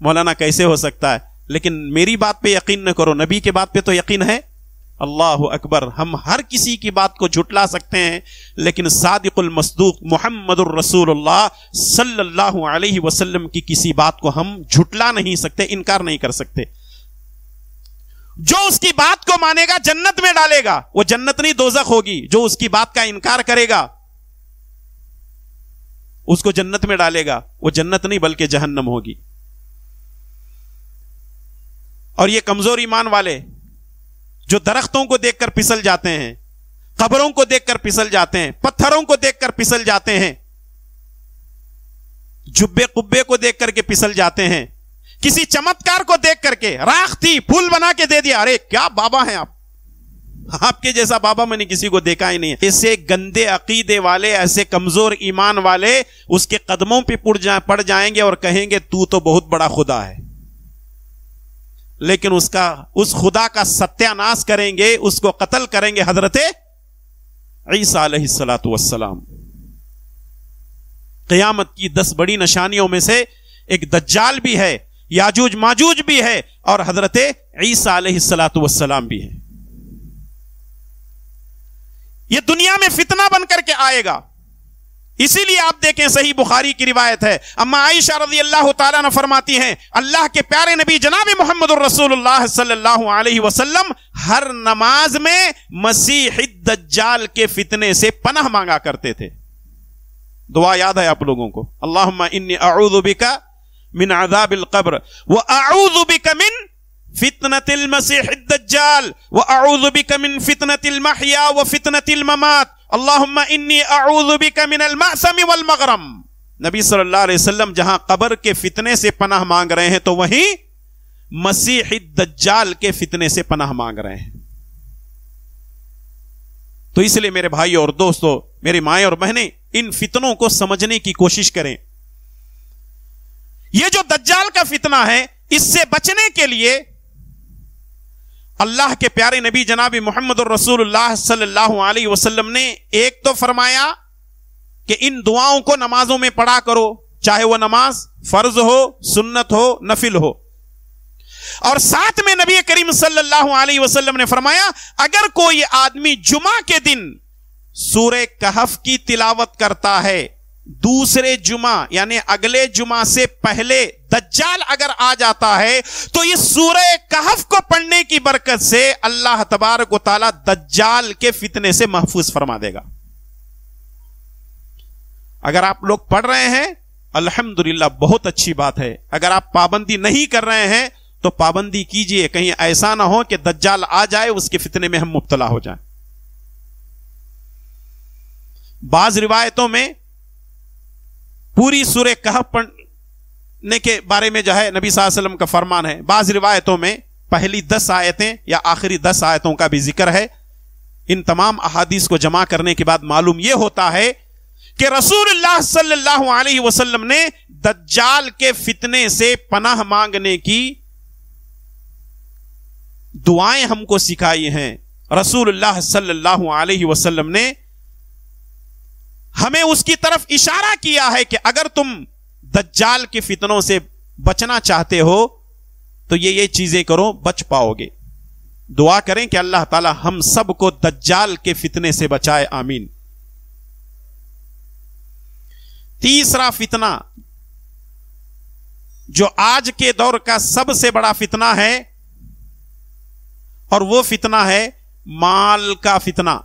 مولانا کیسے ہو سکتا ہے؟ لیکن میری بات پہ یقین نہ کرو، نبی کے بات پہ تو یقین ہے۔ اللہ اکبر، ہم ہر کسی کی بات کو جھٹلا سکتے ہیں، لیکن صادق المصدوق محمد الرسول اللہ صلی اللہ علیہ وسلم کی کسی بات کو ہم جھٹلا نہیں سکتے، انکار نہیں کر سکتے۔ جو اس کی بات کو مانے گا جنت میں ڈالے گا، وہ جنت نہیں دوزخ ہوگی۔ جو اس کی بات کا انکار کرے گا اس کو جنت میں ڈالے گا، وہ جنت نہیں بلکہ جہنم ہوگی۔ اور یہ کمزور ایمان والے جو درختوں کو دیکھ کر پھسل جاتے ہیں، قبروں کو دیکھ کر پھسل جاتے ہیں، پتھروں کو دیکھ کر پھسل جاتے ہیں، جبے قبے کو دیکھ کر کے پھسل جاتے ہیں، کسی چمتکار کو دیکھ کر کے راکھ تھی پھول بنا کے دے دیا، ارے کیا بابا ہیں آپ کے جیسا بابا میں نے کسی کو دیکھا ہی نہیں ہے۔ ایسے گندے عقیدے والے، ایسے کمزور ایمان والے اس کے قدموں پہ پڑ جائیں گے اور کہیں گے تو بہت بڑا خدا ہے، لیکن اس خدا کا ستیہ ناش کریں گے، اس کو قتل کریں گے حضرت عیسیٰ علیہ الصلوۃ والسلام۔ قیامت کی 10 بڑی نشانیوں میں سے ایک دجال بھی ہے، یاجوج ماجوج بھی ہے، اور حضرت عیسیٰ علیہ الصلوۃ والسلام بھی ہے۔ یہ دنیا میں فتنہ بن کر کے آئے گا۔ اسی لیے آپ دیکھیں صحیح بخاری کی روایت ہے، اما عائشہ رضی اللہ تعالیٰ عنہ فرماتی ہیں اللہ کے پیارے نبی جناب محمد الرسول اللہ صلی اللہ علیہ وسلم ہر نماز میں مسیح الدجال کے فتنے سے پناہ مانگا کرتے تھے۔ دعا یاد ہے آپ لوگوں کو، اللہم انی اعوذ بک من عذاب القبر واعوذ بک من فتنة المسیح الدجال واعوذ بک من فتنة المحیا وفتنة الممات اللہم انی اعوذ بک من المأثم والمغرم۔ نبی صلی اللہ علیہ وسلم جہاں قبر کے فتنے سے پناہ مانگ رہے ہیں تو وہیں مسیح الدجال کے فتنے سے پناہ مانگ رہے ہیں۔ تو اس لیے میرے بھائی اور دوستو، میری مائیں اور بہنیں، ان فتنوں کو سمجھنے کی کوشش کریں۔ یہ جو دجال کا فتنہ ہے، اس سے بچنے کے لیے اللہ کے پیارے نبی جناب محمد الرسول اللہ صلی اللہ علیہ وسلم نے ایک تو فرمایا کہ ان دعاؤں کو نمازوں میں پڑھا کرو، چاہے وہ نماز فرض ہو، سنت ہو، نفل ہو۔ اور ساتھ میں نبی کریم صلی اللہ علیہ وسلم نے فرمایا اگر کوئی آدمی جمعہ کے دن سورہ کہف کی تلاوت کرتا ہے، دوسرے جمعہ یعنی اگلے جمعہ سے پہلے دجال اگر آ جاتا ہے تو یہ سورہ کہف کو پڑھنے کی برکت سے اللہ تبارک و تعالی دجال کے فتنے سے محفوظ فرما دے گا۔ اگر آپ لوگ پڑھ رہے ہیں الحمدللہ بہت اچھی بات ہے، اگر آپ پابندی نہیں کر رہے ہیں تو پابندی کیجئے، کہیں ایسا نہ ہو کہ دجال آ جائے اس کے فتنے میں ہم مبتلا ہو جائیں۔ بعض روایتوں میں پوری سورہ کہف پڑھنے کے بارے میں جو ہے نبی صلی اللہ علیہ وسلم کا فرمان ہے، بعض روایتوں میں پہلی 10 آیتیں یا آخری 10 آیتوں کا بھی ذکر ہے۔ ان تمام احادیث کو جمع کرنے کے بعد معلوم یہ ہوتا ہے کہ رسول اللہ صلی اللہ علیہ وسلم نے دجال کے فتنے سے پناہ مانگنے کی دعائیں ہم کو سکھائی ہیں۔ رسول اللہ صلی اللہ علیہ وسلم نے ہمیں اس کی طرف اشارہ کیا ہے کہ اگر تم دجال کے فتنوں سے بچنا چاہتے ہو تو یہ چیزیں کرو، بچ پاؤ گے۔ دعا کریں کہ اللہ تعالی ہم سب کو دجال کے فتنے سے بچائے، آمین۔ تیسرا فتنہ جو آج کے دور کا سب سے بڑا فتنہ ہے، اور وہ فتنہ ہے مال کا فتنہ۔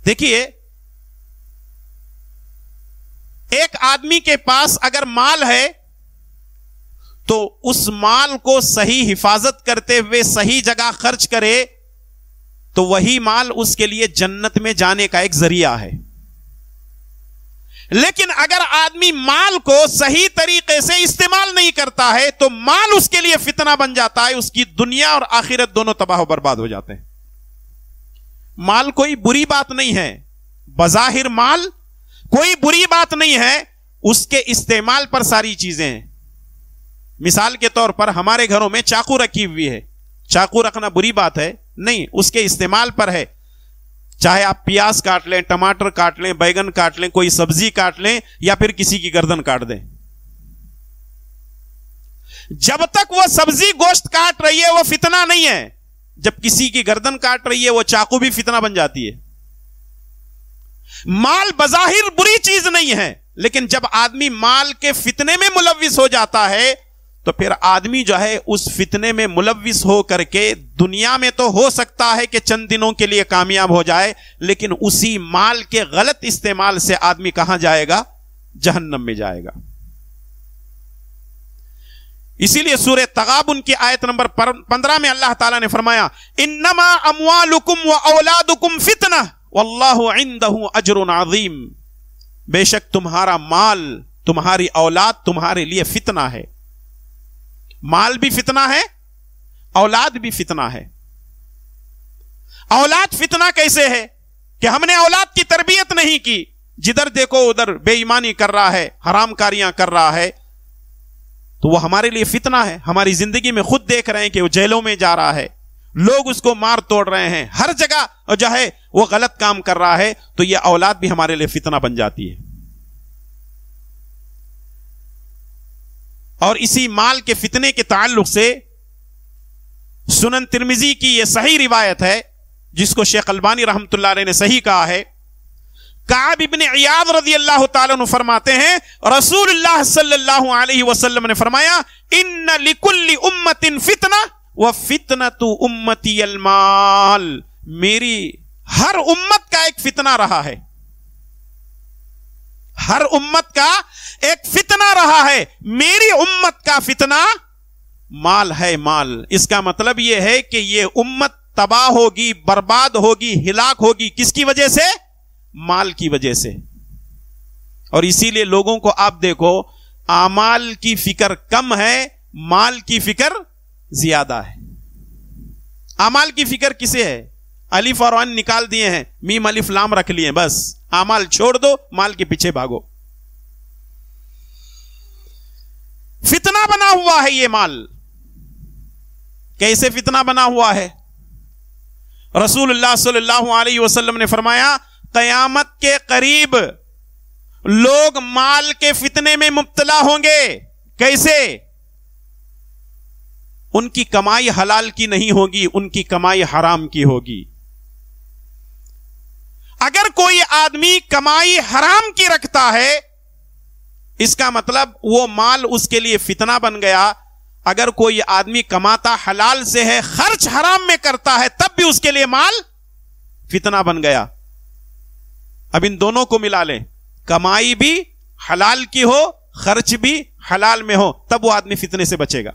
دیکھیے، ایک آدمی کے پاس اگر مال ہے تو اس مال کو صحیح حفاظت کرتے ہوئے صحیح جگہ خرچ کرے تو وہی مال اس کے لیے جنت میں جانے کا ایک ذریعہ ہے۔ لیکن اگر آدمی مال کو صحیح طریقے سے استعمال نہیں کرتا ہے تو مال اس کے لیے فتنہ بن جاتا ہے، اس کی دنیا اور آخرت دونوں تباہ و برباد ہو جاتے ہیں۔ مال کوئی بری بات نہیں ہے، بظاہر مال کوئی بری بات نہیں ہے، اس کے استعمال پر ساری چیزیں ہیں۔ مثال کے طور پر ہمارے گھروں میں چاقو رکھی ہوئی ہے، چاقو رکھنا بری بات ہے نہیں، اس کے استعمال پر ہے۔ چاہے آپ پیاز کاٹ لیں، ٹماٹر کاٹ لیں، بیگن کاٹ لیں، کوئی سبزی کاٹ لیں یا پھر کسی کی گردن کاٹ دیں، جب تک وہ سبزی گوشت کاٹ رہی ہے وہ فتنہ نہیں ہے. جب کسی کی گردن کاٹ رہی ہے وہ چاقو بھی فتنہ بن جاتی ہے. مال بظاہر بری چیز نہیں ہے, لیکن جب آدمی مال کے فتنے میں ملوث ہو جاتا ہے تو پھر آدمی جو ہے اس فتنے میں ملوث ہو کر کے دنیا میں تو ہو سکتا ہے کہ چند دنوں کے لیے کامیاب ہو جائے, لیکن اسی مال کے غلط استعمال سے آدمی کہاں جائے گا؟ جہنم میں جائے گا. اسی لیے سورہ تغابن کی آیت نمبر 15 میں اللہ تعالیٰ نے فرمایا انما اموالکم و اولادکم فتنہ واللہ عندہ اجر عظیم. بے شک تمہارا مال, تمہاری اولاد تمہارے لیے فتنہ ہے. مال بھی فتنہ ہے, اولاد بھی فتنہ ہے. اولاد فتنہ کیسے ہے کہ ہم نے اولاد کی تربیت نہیں کی, جدھر دیکھو ادھر بے ایمانی کر رہا ہے, حرام کاریاں کر رہا ہے, تو وہ ہمارے لیے فتنہ ہے. ہماری زندگی میں خود دیکھ رہے ہیں کہ وہ جیلوں میں جا رہا ہے, لوگ اس کو مار توڑ رہے ہیں, ہر جگہ جو ہے وہ غلط کام کر رہا ہے, تو یہ اولاد بھی ہمارے لیے فتنہ بن جاتی ہے. اور اسی مال کے فتنے کے تعلق سے سنن ترمذی کی یہ صحیح روایت ہے جس کو شیخ البانی رحمۃ اللہ علیہ نے صحیح کہا ہے. کعب ابن عیاض رضی اللہ تعالیٰ عنہ فرماتے ہیں رسول اللہ صلی اللہ علیہ وسلم نے فرمایا ان لکل امت فتنہ وفتنۃ امتی المال. میری ہر امت کا ایک فتنہ رہا ہے, ہر امت کا ایک فتنہ رہا ہے, میری امت کا فتنہ مال ہے. مال, اس کا مطلب یہ ہے کہ یہ امت تباہ ہوگی, برباد ہوگی, ہلاک ہوگی. کس کی وجہ سے؟ مال کی وجہ سے. اور اسی لیے لوگوں کو آپ دیکھو اعمال کی فکر کم ہے, مال کی فکر زیادہ ہے. اعمال کی فکر کسے ہے؟ الف اور عین نکال دیے ہیں, میم الف لام رکھ لیے, بس اعمال چھوڑ دو, مال کے پیچھے بھاگو. فتنہ بنا ہوا ہے یہ مال. کیسے فتنہ بنا ہوا ہے؟ رسول اللہ صلی اللہ علیہ وسلم نے فرمایا قیامت کے قریب لوگ مال کے فتنے میں مبتلا ہوں گے. کیسے؟ ان کی کمائی حلال کی نہیں ہوگی, ان کی کمائی حرام کی ہوگی. اگر کوئی آدمی کمائی حرام کی رکھتا ہے اس کا مطلب وہ مال اس کے لیے فتنہ بن گیا. اگر کوئی آدمی کماتا حلال سے ہے, خرچ حرام میں کرتا ہے, تب بھی اس کے لیے مال فتنہ بن گیا. اب ان دونوں کو ملا لیں, کمائی بھی حلال کی ہو, خرچ بھی حلال میں ہو, تب وہ آدمی فتنے سے بچے گا.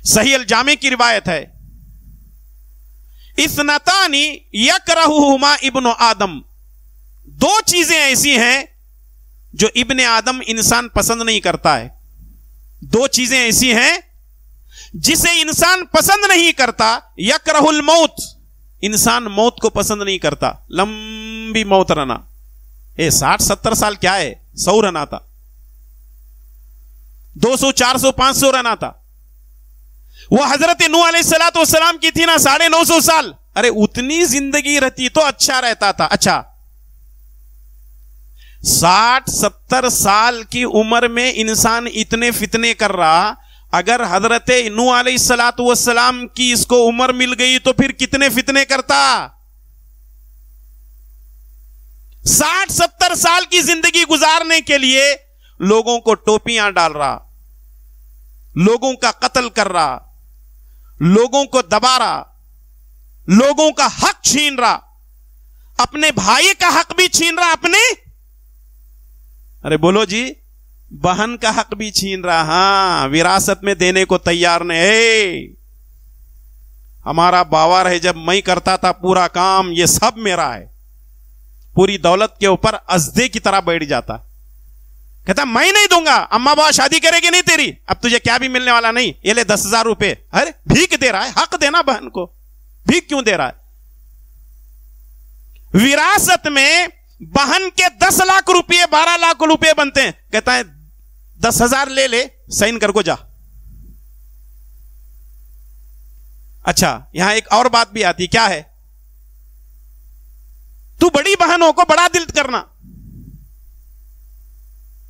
صحیح الجامع کی روایت ہے اثنتان یکرہہما ابن آدم. دو چیزیں ایسی ہیں جو ابن آدم انسان پسند نہیں کرتا ہے. دو چیزیں ایسی ہیں جسے انسان پسند نہیں کرتا. یکرہ الموت, انسان موت کو پسند نہیں کرتا. لمبی موت رہنا, 60-70 سال کیا ہے, 100 رہنا تھا, 200 400 500 رہنا تھا. وہ حضرت نوح علیہ السلام کی تھی نا 950 سال. ارے اتنی زندگی رہتی تو اچھا رہتا تھا. اچھا 60-70 سال کی عمر میں انسان اتنے فتنے کر رہا, اگر حضرت نوح علیہ السلام کی اس کو عمر مل گئی تو پھر کتنے فتنے کرتا. 60-70 سال کی زندگی گزارنے کے لیے لوگوں کو ٹوپیاں ڈال رہا, لوگوں کا قتل کر رہا, لوگوں کو دبا رہا, لوگوں کا حق چھین رہا, اپنے بھائی کا حق بھی چھین رہا, اپنے ارے بولو جی بہن کا حق بھی چھین رہا. ہاں, وراثت میں دینے کو تیار نہیں. ہمارا باور ہے جب میں کرتا تھا پورا کام, یہ سب میرا ہے, پوری دولت کے اوپر ازدے کی طرح بیٹھ جاتا. کہتا میں نہیں دوں گا, اما بابا شادی کرے گی نہیں تیری, اب تجھے کیا بھی ملنے والا نہیں, یہ لے 10,000 روپے. ارے بھیک دے رہا ہے, حق دینا بہن کو, بھیک کیوں دے رہا ہے؟ وراثت میں بہن کے 10 لاکھ روپے 12 لاکھ روپے بنتے ہیں. کہتا ہے 10,000 لے لے, سائن کر کو جا. اچھا یہاں ایک اور بات بھی آتی, کیا ہے؟ تو بڑی بہنوں کو بڑا دل کرنا,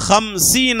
50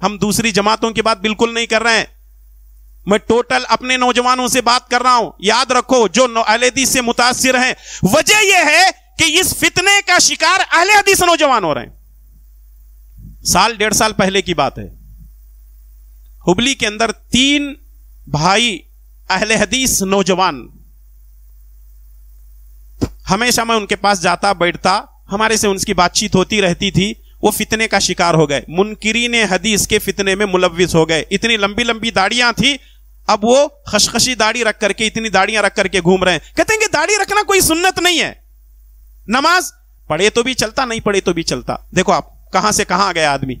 ہم دوسری جماعتوں کی بات بالکل نہیں کر رہے ہیں، میں ٹوٹل اپنے نوجوانوں سے بات کر رہا ہوں. یاد رکھو جو اہل حدیث سے متاثر ہیں، وجہ یہ ہے کہ اس فتنے کا شکار اہل حدیث نوجوان ہو رہے ہیں. سال 1.5 سال پہلے کی بات ہے، ہبلی کے اندر 3 بھائی اہل حدیث نوجوان، ہمیشہ میں ان کے پاس جاتا بیٹھتا، ہمارے سے ان کی بات چیت ہوتی رہتی تھی. وہ فتنے کا شکار ہو گئے، منکرین حدیث کے فتنے میں ملوث ہو گئے. اتنی لمبی لمبی داڑیاں تھی، اب وہ خشخشی داڑھی رکھ کر کے، اتنی داڑیاں رکھ کر کے گھوم رہے ہیں. کہتے ہیں کہ داڑھی رکھنا کوئی سنت نہیں ہے، نماز پڑھے تو بھی چلتا، نہیں پڑھے تو بھی چلتا. دیکھو آپ کہاں سے کہاں گیا آدمی.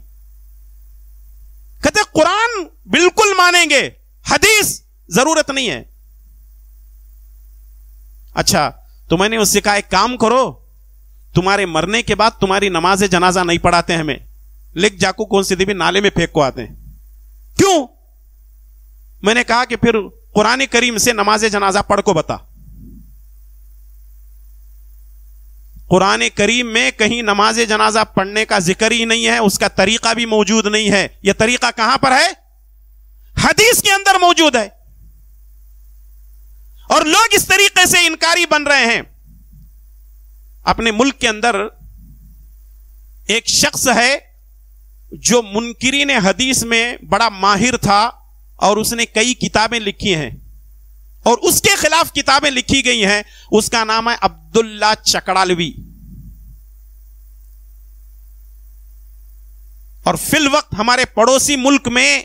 کہتے قرآن بالکل مانیں گے، حدیث ضرورت نہیں ہے. اچھا تو میں نے اس سے کہا ایک کام کرو، تمہارے مرنے کے بعد تمہاری نماز جنازہ نہیں پڑھاتے ہمیں، لکھ جاکو کون سی بھی نالے میں پھینک کو آتے ہیں. کیوں؟ میں نے کہا کہ پھر قرآن کریم سے نماز جنازہ پڑھ کو بتا. قرآن کریم میں کہیں نماز جنازہ پڑھنے کا ذکر ہی نہیں ہے، اس کا طریقہ بھی موجود نہیں ہے. یہ طریقہ کہاں پر ہے؟ حدیث کے اندر موجود ہے. اور لوگ اس طریقے سے انکاری بن رہے ہیں. اپنے ملک کے اندر ایک شخص ہے جو منکرین حدیث میں بڑا ماہر تھا، اور اس نے کئی کتابیں لکھی ہیں، اور اس کے خلاف کتابیں لکھی گئی ہیں. اس کا نام ہے عبداللہ چکڑالوی. اور فی الوقت ہمارے پڑوسی ملک میں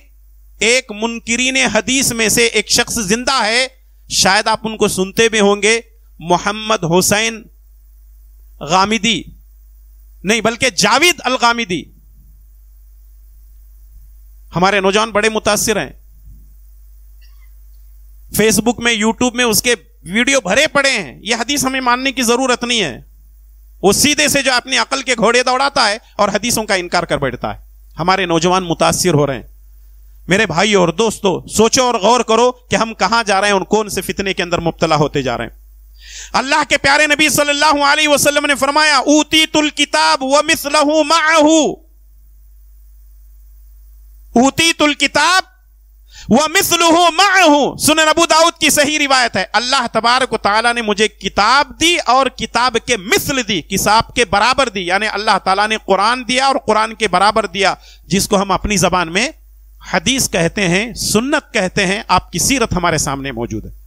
ایک منکرین حدیث میں سے ایک شخص زندہ ہے، شاید آپ ان کو سنتے بھی ہوں گے، محمد حسین غامدی، نہیں بلکہ جاوید الغامدی. ہمارے نوجوان بڑے متاثر ہیں، فیس بک میں، یوٹیوب میں اس کے ویڈیو بھرے پڑے ہیں. یہ حدیث ہمیں ماننے کی ضرورت نہیں ہے. وہ سیدھے سے جو اپنی عقل کے گھوڑے دوڑاتا ہے اور حدیثوں کا انکار کر بیٹھتا ہے. ہمارے نوجوان متاثر ہو رہے ہیں. میرے بھائی اور دوستو، سوچو اور غور کرو کہ ہم کہاں جا رہے ہیں اور کون سے فتنے کے اندر مبتلا ہوتے جا رہے ہیں. اللہ کے پیارے نبی صلی اللہ علیہ وسلم نے فرمایا اوتیت الکتاب ومثلہ معہ، اوتیت الکتاب ومثلہ معہ. سنن ابو داؤد کی صحیح روایت ہے، اللہ تبارک و تعالیٰ نے مجھے کتاب دی اور کتاب کے مثل دی، کتاب کے برابر دی. یعنی اللہ تعالیٰ نے قرآن دیا اور قرآن کے برابر دیا، جس کو ہم اپنی زبان میں حدیث کہتے ہیں، سنت کہتے ہیں. آپ کی سیرت ہمارے سامنے موجود ہے،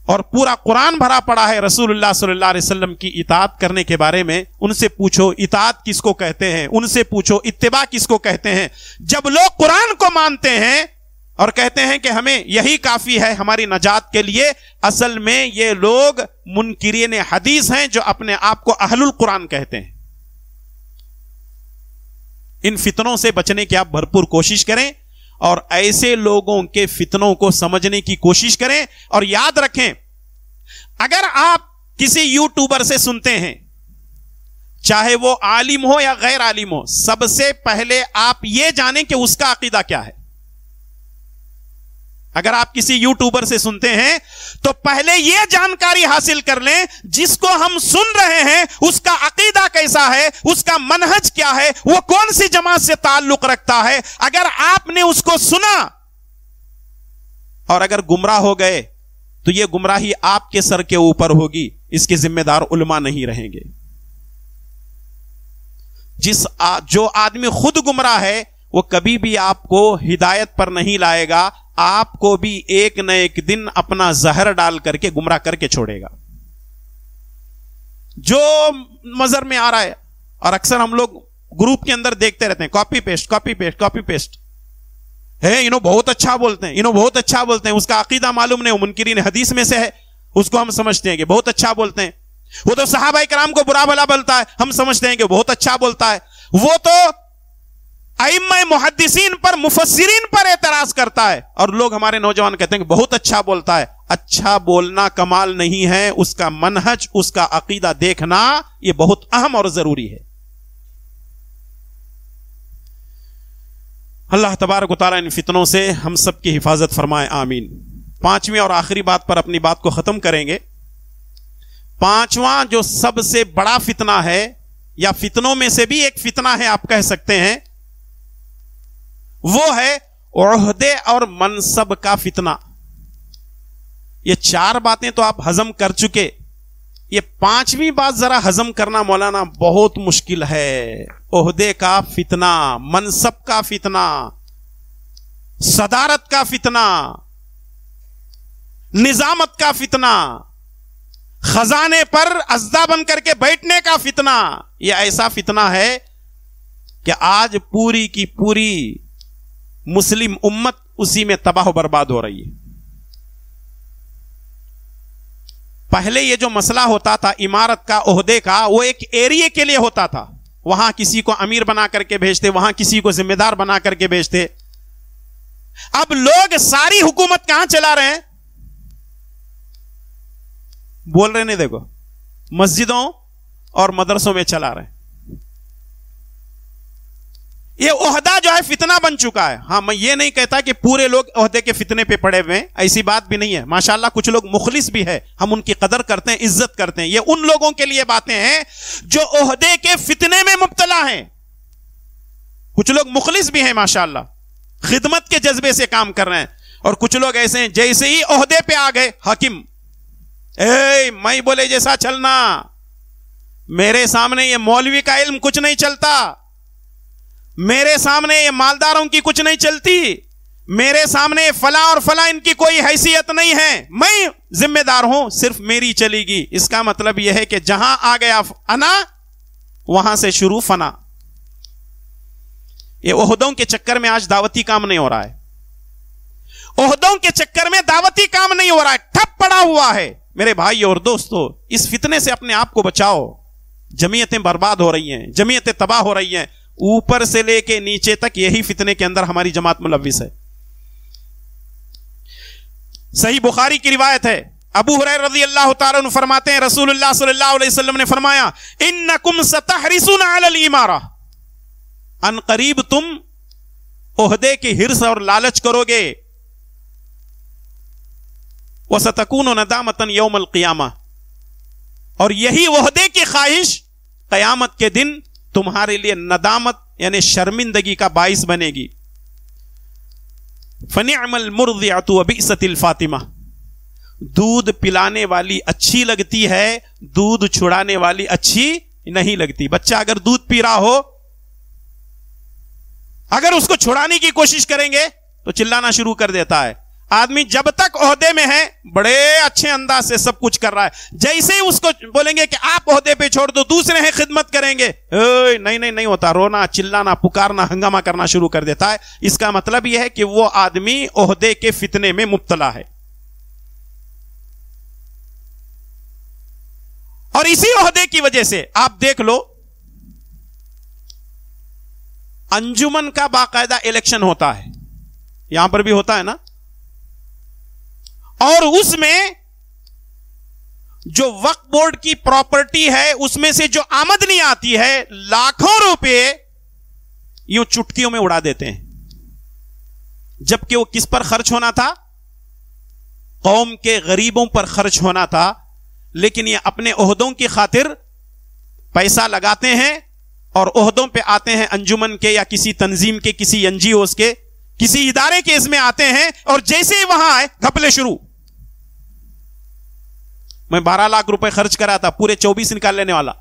اور پورا قرآن بھرا پڑا ہے رسول اللہ صلی اللہ علیہ وسلم کی اطاعت کرنے کے بارے میں. ان سے پوچھو اطاعت کس کو کہتے ہیں، ان سے پوچھو اتباع کس کو کہتے ہیں. جب لوگ قرآن کو مانتے ہیں اور کہتے ہیں کہ ہمیں یہی کافی ہے ہماری نجات کے لیے، اصل میں یہ لوگ منکرین حدیث ہیں جو اپنے آپ کو اہل القرآن کہتے ہیں. ان فتنوں سے بچنے کی آپ بھرپور کوشش کریں، اور ایسے لوگوں کے فتنوں کو سمجھنے کی کوشش کریں. اور یاد رکھیں، اگر آپ کسی یوٹیوبر سے سنتے ہیں، چاہے وہ عالم ہو یا غیر عالم ہو، سب سے پہلے آپ یہ جانیں کہ اس کا عقیدہ کیا ہے. اگر آپ کسی یوٹیوبر سے سنتے ہیں تو پہلے یہ جانکاری حاصل کر لیں جس کو ہم سن رہے ہیں اس کا عقیدہ کیسا ہے، اس کا منہج کیا ہے، وہ کون سی جماعت سے تعلق رکھتا ہے. اگر آپ نے اس کو سنا اور اگر گمراہ ہو گئے تو یہ گمراہی آپ کے سر کے اوپر ہوگی، اس کے ذمہ دار علماء نہیں رہیں گے. جو آدمی خود گمراہ ہے وہ کبھی بھی آپ کو ہدایت پر نہیں لائے گا، آپ کو بھی ایک نہ ایک دن اپنا زہر ڈال کر کے گمراہ کر کے چھوڑے گا. جو نظر میں آ رہا ہے، اور اکثر ہم لوگ گروپ کے اندر دیکھتے رہتے ہیں، copy paste copy paste copy paste ہے، انہوں بہت اچھا بولتے ہیں، انہوں بہت اچھا بولتے ہیں، اس کا عقیدہ معلوم نہیں، وہ منکرین حدیث میں سے ہے، اس کو ہم سمجھتے ہیں کہ بہت اچھا بولتے ہیں. وہ تو صحابہ کرام کو برا بھلا بولتا ہے، ہم سمجھتے ہیں کہ بہت اچھا بولتا ہے. وہ تو ائمہ محدثین پر، مفسرین پر اعتراض کرتا ہے، اور لوگ ہمارے نوجوان کہتے ہیں کہ بہت اچھا بولتا ہے. اچھا بولنا کمال نہیں ہے، اس کا منہج، اس کا عقیدہ دیکھنا یہ بہت اہم اور ضروری ہے. اللہ تبارک و تعالیٰ ان فتنوں سے ہم سب کی حفاظت فرمائے، آمین. پانچویں اور آخری بات پر اپنی بات کو ختم کریں گے. پانچواں جو سب سے بڑا فتنہ ہے، یا فتنوں میں سے بھی ایک فتنہ ہے آپ کہہ سکتے ہیں، وہ ہے عہدے اور منصب کا فتنہ. یہ 4 باتیں تو آپ ہضم کر چکے, یہ 5ویں بات ذرا ہضم کرنا مولانا بہت مشکل ہے. عہدے کا فتنہ, منصب کا فتنہ, صدارت کا فتنہ, نظامت کا فتنہ, خزانے پر ازدہ بن کر کے بیٹھنے کا فتنہ. یہ ایسا فتنہ ہے کہ آج پوری کی پوری مسلم امت اسی میں تباہ و برباد ہو رہی ہے. پہلے یہ جو مسئلہ ہوتا تھا عمارت کا, عہدے کا, وہ ایک ایریے کے لیے ہوتا تھا. وہاں کسی کو امیر بنا کر کے بھیجتے, وہاں کسی کو ذمہ دار بنا کر کے بھیجتے. اب لوگ ساری حکومت کہاں چلا رہے ہیں؟ بول رہے نہیں, دیکھو, مسجدوں اور مدرسوں میں چلا رہے ہیں. یہ عہدہ جو ہے فتنہ بن چکا ہے. ہاں, میں یہ نہیں کہتا کہ پورے لوگ عہدے کے فتنے پہ پڑے ہوئے ہیں, ایسی بات بھی نہیں ہے. ماشاءاللہ کچھ لوگ مخلص بھی ہے, ہم ان کی قدر کرتے ہیں, عزت کرتے ہیں. یہ ان لوگوں کے لیے باتیں ہیں جو عہدے کے فتنے میں مبتلا ہیں. کچھ لوگ مخلص بھی ہیں ماشاءاللہ, خدمت کے جذبے سے کام کر رہے ہیں. اور کچھ لوگ ایسے ہیں جیسے ہی عہدے پہ آ گئے حاکم, میں بولے جیسا چلنا, میرے سامنے یہ مولوی کا علم کچھ نہیں چلتا, میرے سامنے یہ مالداروں کی کچھ نہیں چلتی, میرے سامنے فلاں اور فلاں ان کی کوئی حیثیت نہیں ہے, میں ذمہ دار ہوں, صرف میری چلے گی. اس کا مطلب یہ ہے کہ جہاں آ گیا انا وہاں سے شروع فنا. یہ عہدوں کے چکر میں آج دعوتی کام نہیں ہو رہا ہے. عہدوں کے چکر میں دعوتی کام نہیں ہو رہا ہے, ٹھپ پڑا ہوا ہے. میرے بھائی اور دوستو, اس فتنے سے اپنے آپ کو بچاؤ. جمعیتیں برباد ہو رہی ہیں, جمعیتیں تباہ ہو رہی ہیں, اوپر سے لے کے نیچے تک یہی فتنے کے اندر ہماری جماعت ملوث ہے. صحیح بخاری کی روایت ہے, ابو ہریرہ رضی اللہ تعالیٰ عنہ فرماتے ہیں رسول اللہ صلی اللہ علیہ وسلم نے فرمایا, انکم ستحرسون علی الامارہ, ان قریب تم عہدے کی ہرس اور لالچ کرو گے. وستکون ندامۃ یوم القیامہ, اور یہی عہدے کی خواہش قیامت کے دن تمہارے لیے ندامت یعنی شرمندگی کا باعث بنے گی. فنعم المرضعۃ وبئست الفاطمہ, دودھ پلانے والی اچھی لگتی ہے, دودھ چھڑانے والی اچھی نہیں لگتی. بچہ اگر دودھ پی رہا ہو, اگر اس کو چھڑانے کی کوشش کریں گے تو چلانا شروع کر دیتا ہے. آدمی جب تک عہدے میں ہے بڑے اچھے انداز سے سب کچھ کر رہا ہے, جیسے ہی اس کو بولیں گے کہ آپ عہدے پہ چھوڑ دو, دوسرے ہیں خدمت کریں گے, نہیں ہوتا, رونا چلانا پکارنا ہنگامہ کرنا شروع کر دیتا ہے. اس کا مطلب یہ ہے کہ وہ آدمی عہدے کے فتنے میں مبتلا ہے. اور اسی عہدے کی وجہ سے آپ دیکھ لو, انجمن کا باقاعدہ الیکشن ہوتا ہے, یہاں پر بھی ہوتا ہے نا, اور اس میں جو وقف بورڈ کی پراپرٹی ہے اس میں سے جو آمدنی آتی ہے لاکھوں روپے یوں چٹکیوں میں اڑا دیتے ہیں, جبکہ وہ کس پر خرچ ہونا تھا؟ قوم کے غریبوں پر خرچ ہونا تھا. لیکن یہ اپنے عہدوں کی خاطر پیسہ لگاتے ہیں اور عہدوں پہ آتے ہیں, انجمن کے یا کسی تنظیم کے, کسی این جی اوز کے, کسی ادارے کے اس میں آتے ہیں, اور جیسے ہی وہاں آئے گھپلے شروع. میں 12 لاکھ روپے خرچ کرا تھا, پورے 24 نکال لینے والا.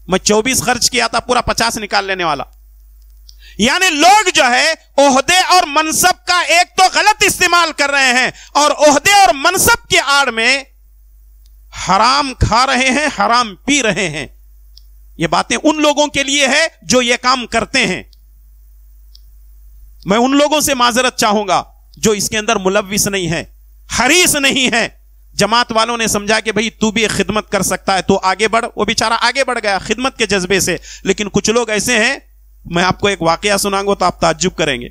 میں 24 خرچ کیا تھا, پورا 50 نکال لینے والا. یعنی لوگ جو ہے عہدے اور منصب کا ایک تو غلط استعمال کر رہے ہیں, اور عہدے اور منصب کی آڑ میں حرام کھا رہے ہیں, حرام پی رہے ہیں. یہ باتیں ان لوگوں کے لیے ہے جو یہ کام کرتے ہیں. میں ان لوگوں سے معذرت چاہوں گا جو اس کے اندر ملوث نہیں ہے, حریص نہیں ہے. جماعت والوں نے سمجھا کہ بھئی تو بھی ایک خدمت کر سکتا ہے, تو آگے بڑھ. وہ بیچارہ آگے بڑھ گیا خدمت کے جذبے سے. لیکن کچھ لوگ ایسے ہیں, میں آپ کو ایک واقعہ سناؤں گا تو آپ تعجب کریں گے.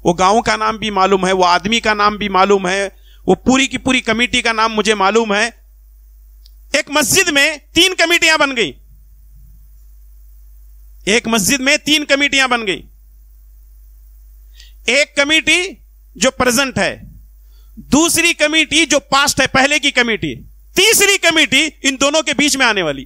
وہ گاؤں کا نام بھی معلوم ہے, وہ آدمی کا نام بھی معلوم ہے, وہ پوری کی پوری کمیٹی کا نام مجھے معلوم ہے. ایک مسجد میں 3 کمیٹیاں بن گئی, ایک مسجد میں 3 کمیٹیاں بن گئی. ایک کمیٹی جو پریزنٹ ہے, دوسری کمیٹی جو پاسٹ ہے, پہلے کی کمیٹی, تیسری کمیٹی ان دونوں کے بیچ میں آنے والی.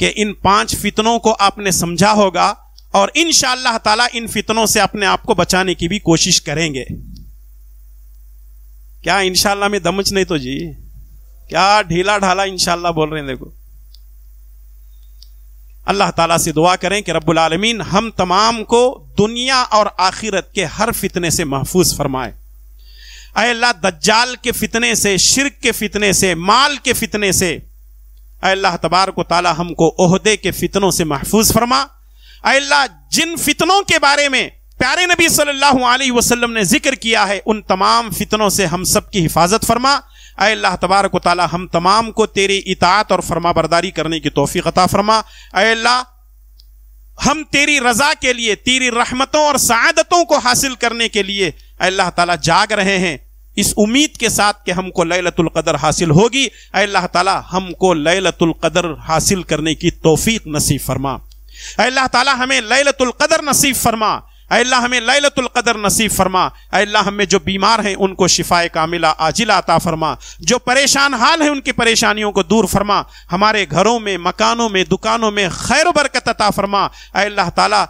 کہ ان 5 فتنوں کو آپ نے سمجھا ہوگا اور انشاءاللہ تعالی ان فتنوں سے اپنے آپ کو بچانے کی بھی کوشش کریں گے. کیا انشاءاللہ میں دمچ نہیں تو جی، کیا ڈھیلا ڈھالا انشاءاللہ بول رہے ہیں. دیکھو اللہ تعالیٰ سے دعا کریں کہ رب العالمین ہم تمام کو دنیا اور آخرت کے ہر فتنے سے محفوظ فرمائے. اے اللہ دجال کے فتنے سے، شرک کے فتنے سے، مال کے فتنے سے، اے اللہ تبارک و تعالی ہم کو عہدے کے فتنوں سے محفوظ فرما. اے اللہ جن فتنوں کے بارے میں پیارے نبی صلی اللہ علیہ وسلم نے ذکر کیا ہے ان تمام فتنوں سے ہم سب کی حفاظت فرما. اے اللہ تبارک و تعالی ہم تمام کو تیری اطاعت اور فرما برداری کرنے کی توفیق عطا فرما. اے اللہ ہم تیری رضا کے لیے، تیری رحمتوں اور سعادتوں کو حاصل کرنے کے لیے اے اللہ تعالی جاگ رہے ہیں اس امید کے ساتھ کہ ہم کو لیلۃ القدر حاصل ہوگی. اے اللہ تعالی ہم کو لیلۃ القدر حاصل کرنے کی توفیق نصیب فرما. اے اللہ تعالی ہمیں لیلۃ القدر نصیب فرما. اے اللہ ہمیں لیلۃ القدر نصیب فرما. اے اللہ ہمیں جو بیمار ہیں ان کو شفائے کاملہ عاجلہ عطا فرما. جو پریشان حال ہیں ان کی پریشانیوں کو دور فرما. ہمارے گھروں میں، مکانوں میں، دکانوں میں خیر و برکت عطا فرما. اے اللہ تعالی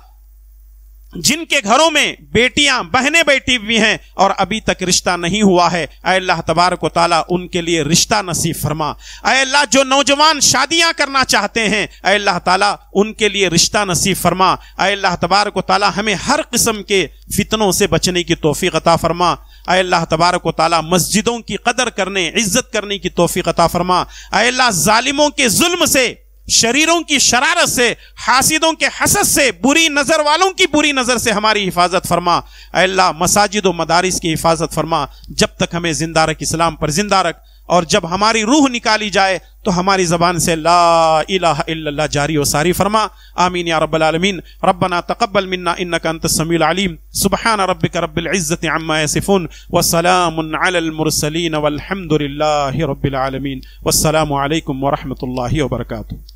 جن کے گھروں میں بیٹیاں بہنیں بیٹھی ہوئی ہیں اور ابھی تک رشتہ نہیں ہوا ہے، اے اللہ تبارک و تعالیٰ ان کے لیے رشتہ نصیب فرما. اے اللہ جو نوجوان شادیاں کرنا چاہتے ہیں اے اللہ تعالیٰ ان کے لیے رشتہ نصیب فرما. اے اللہ تبارک و تعالیٰ ہمیں ہر قسم کے فتنوں سے بچنے کی توفیق عطا فرما. اے اللہ تبارک و تعالیٰ مسجدوں کی قدر کرنے، عزت کرنے کی توفیق عطا فرما. اے اللہ ظالموں کے ظلم سے، شریروں کی شرارت سے، حاسدوں کے حسد سے، بری نظر والوں کی بری نظر سے ہماری حفاظت فرما. اے اللہ مساجد و مدارس کی حفاظت فرما. جب تک ہمیں زندہ رکھ اسلام پر زندہ رکھ، اور جب ہماری روح نکالی جائے تو ہماری زبان سے لا الہ الا اللہ جاری و ساری فرما. آمین یا رب العالمین. ربنا تقبل منا انک انت السمیع العلیم. سبحان ربک رب العزت عما یصفون وسلام علی المرسلین والحمد للہ رب العالمین. والسلام علیکم ورحمۃ اللہ وبرکاتہ.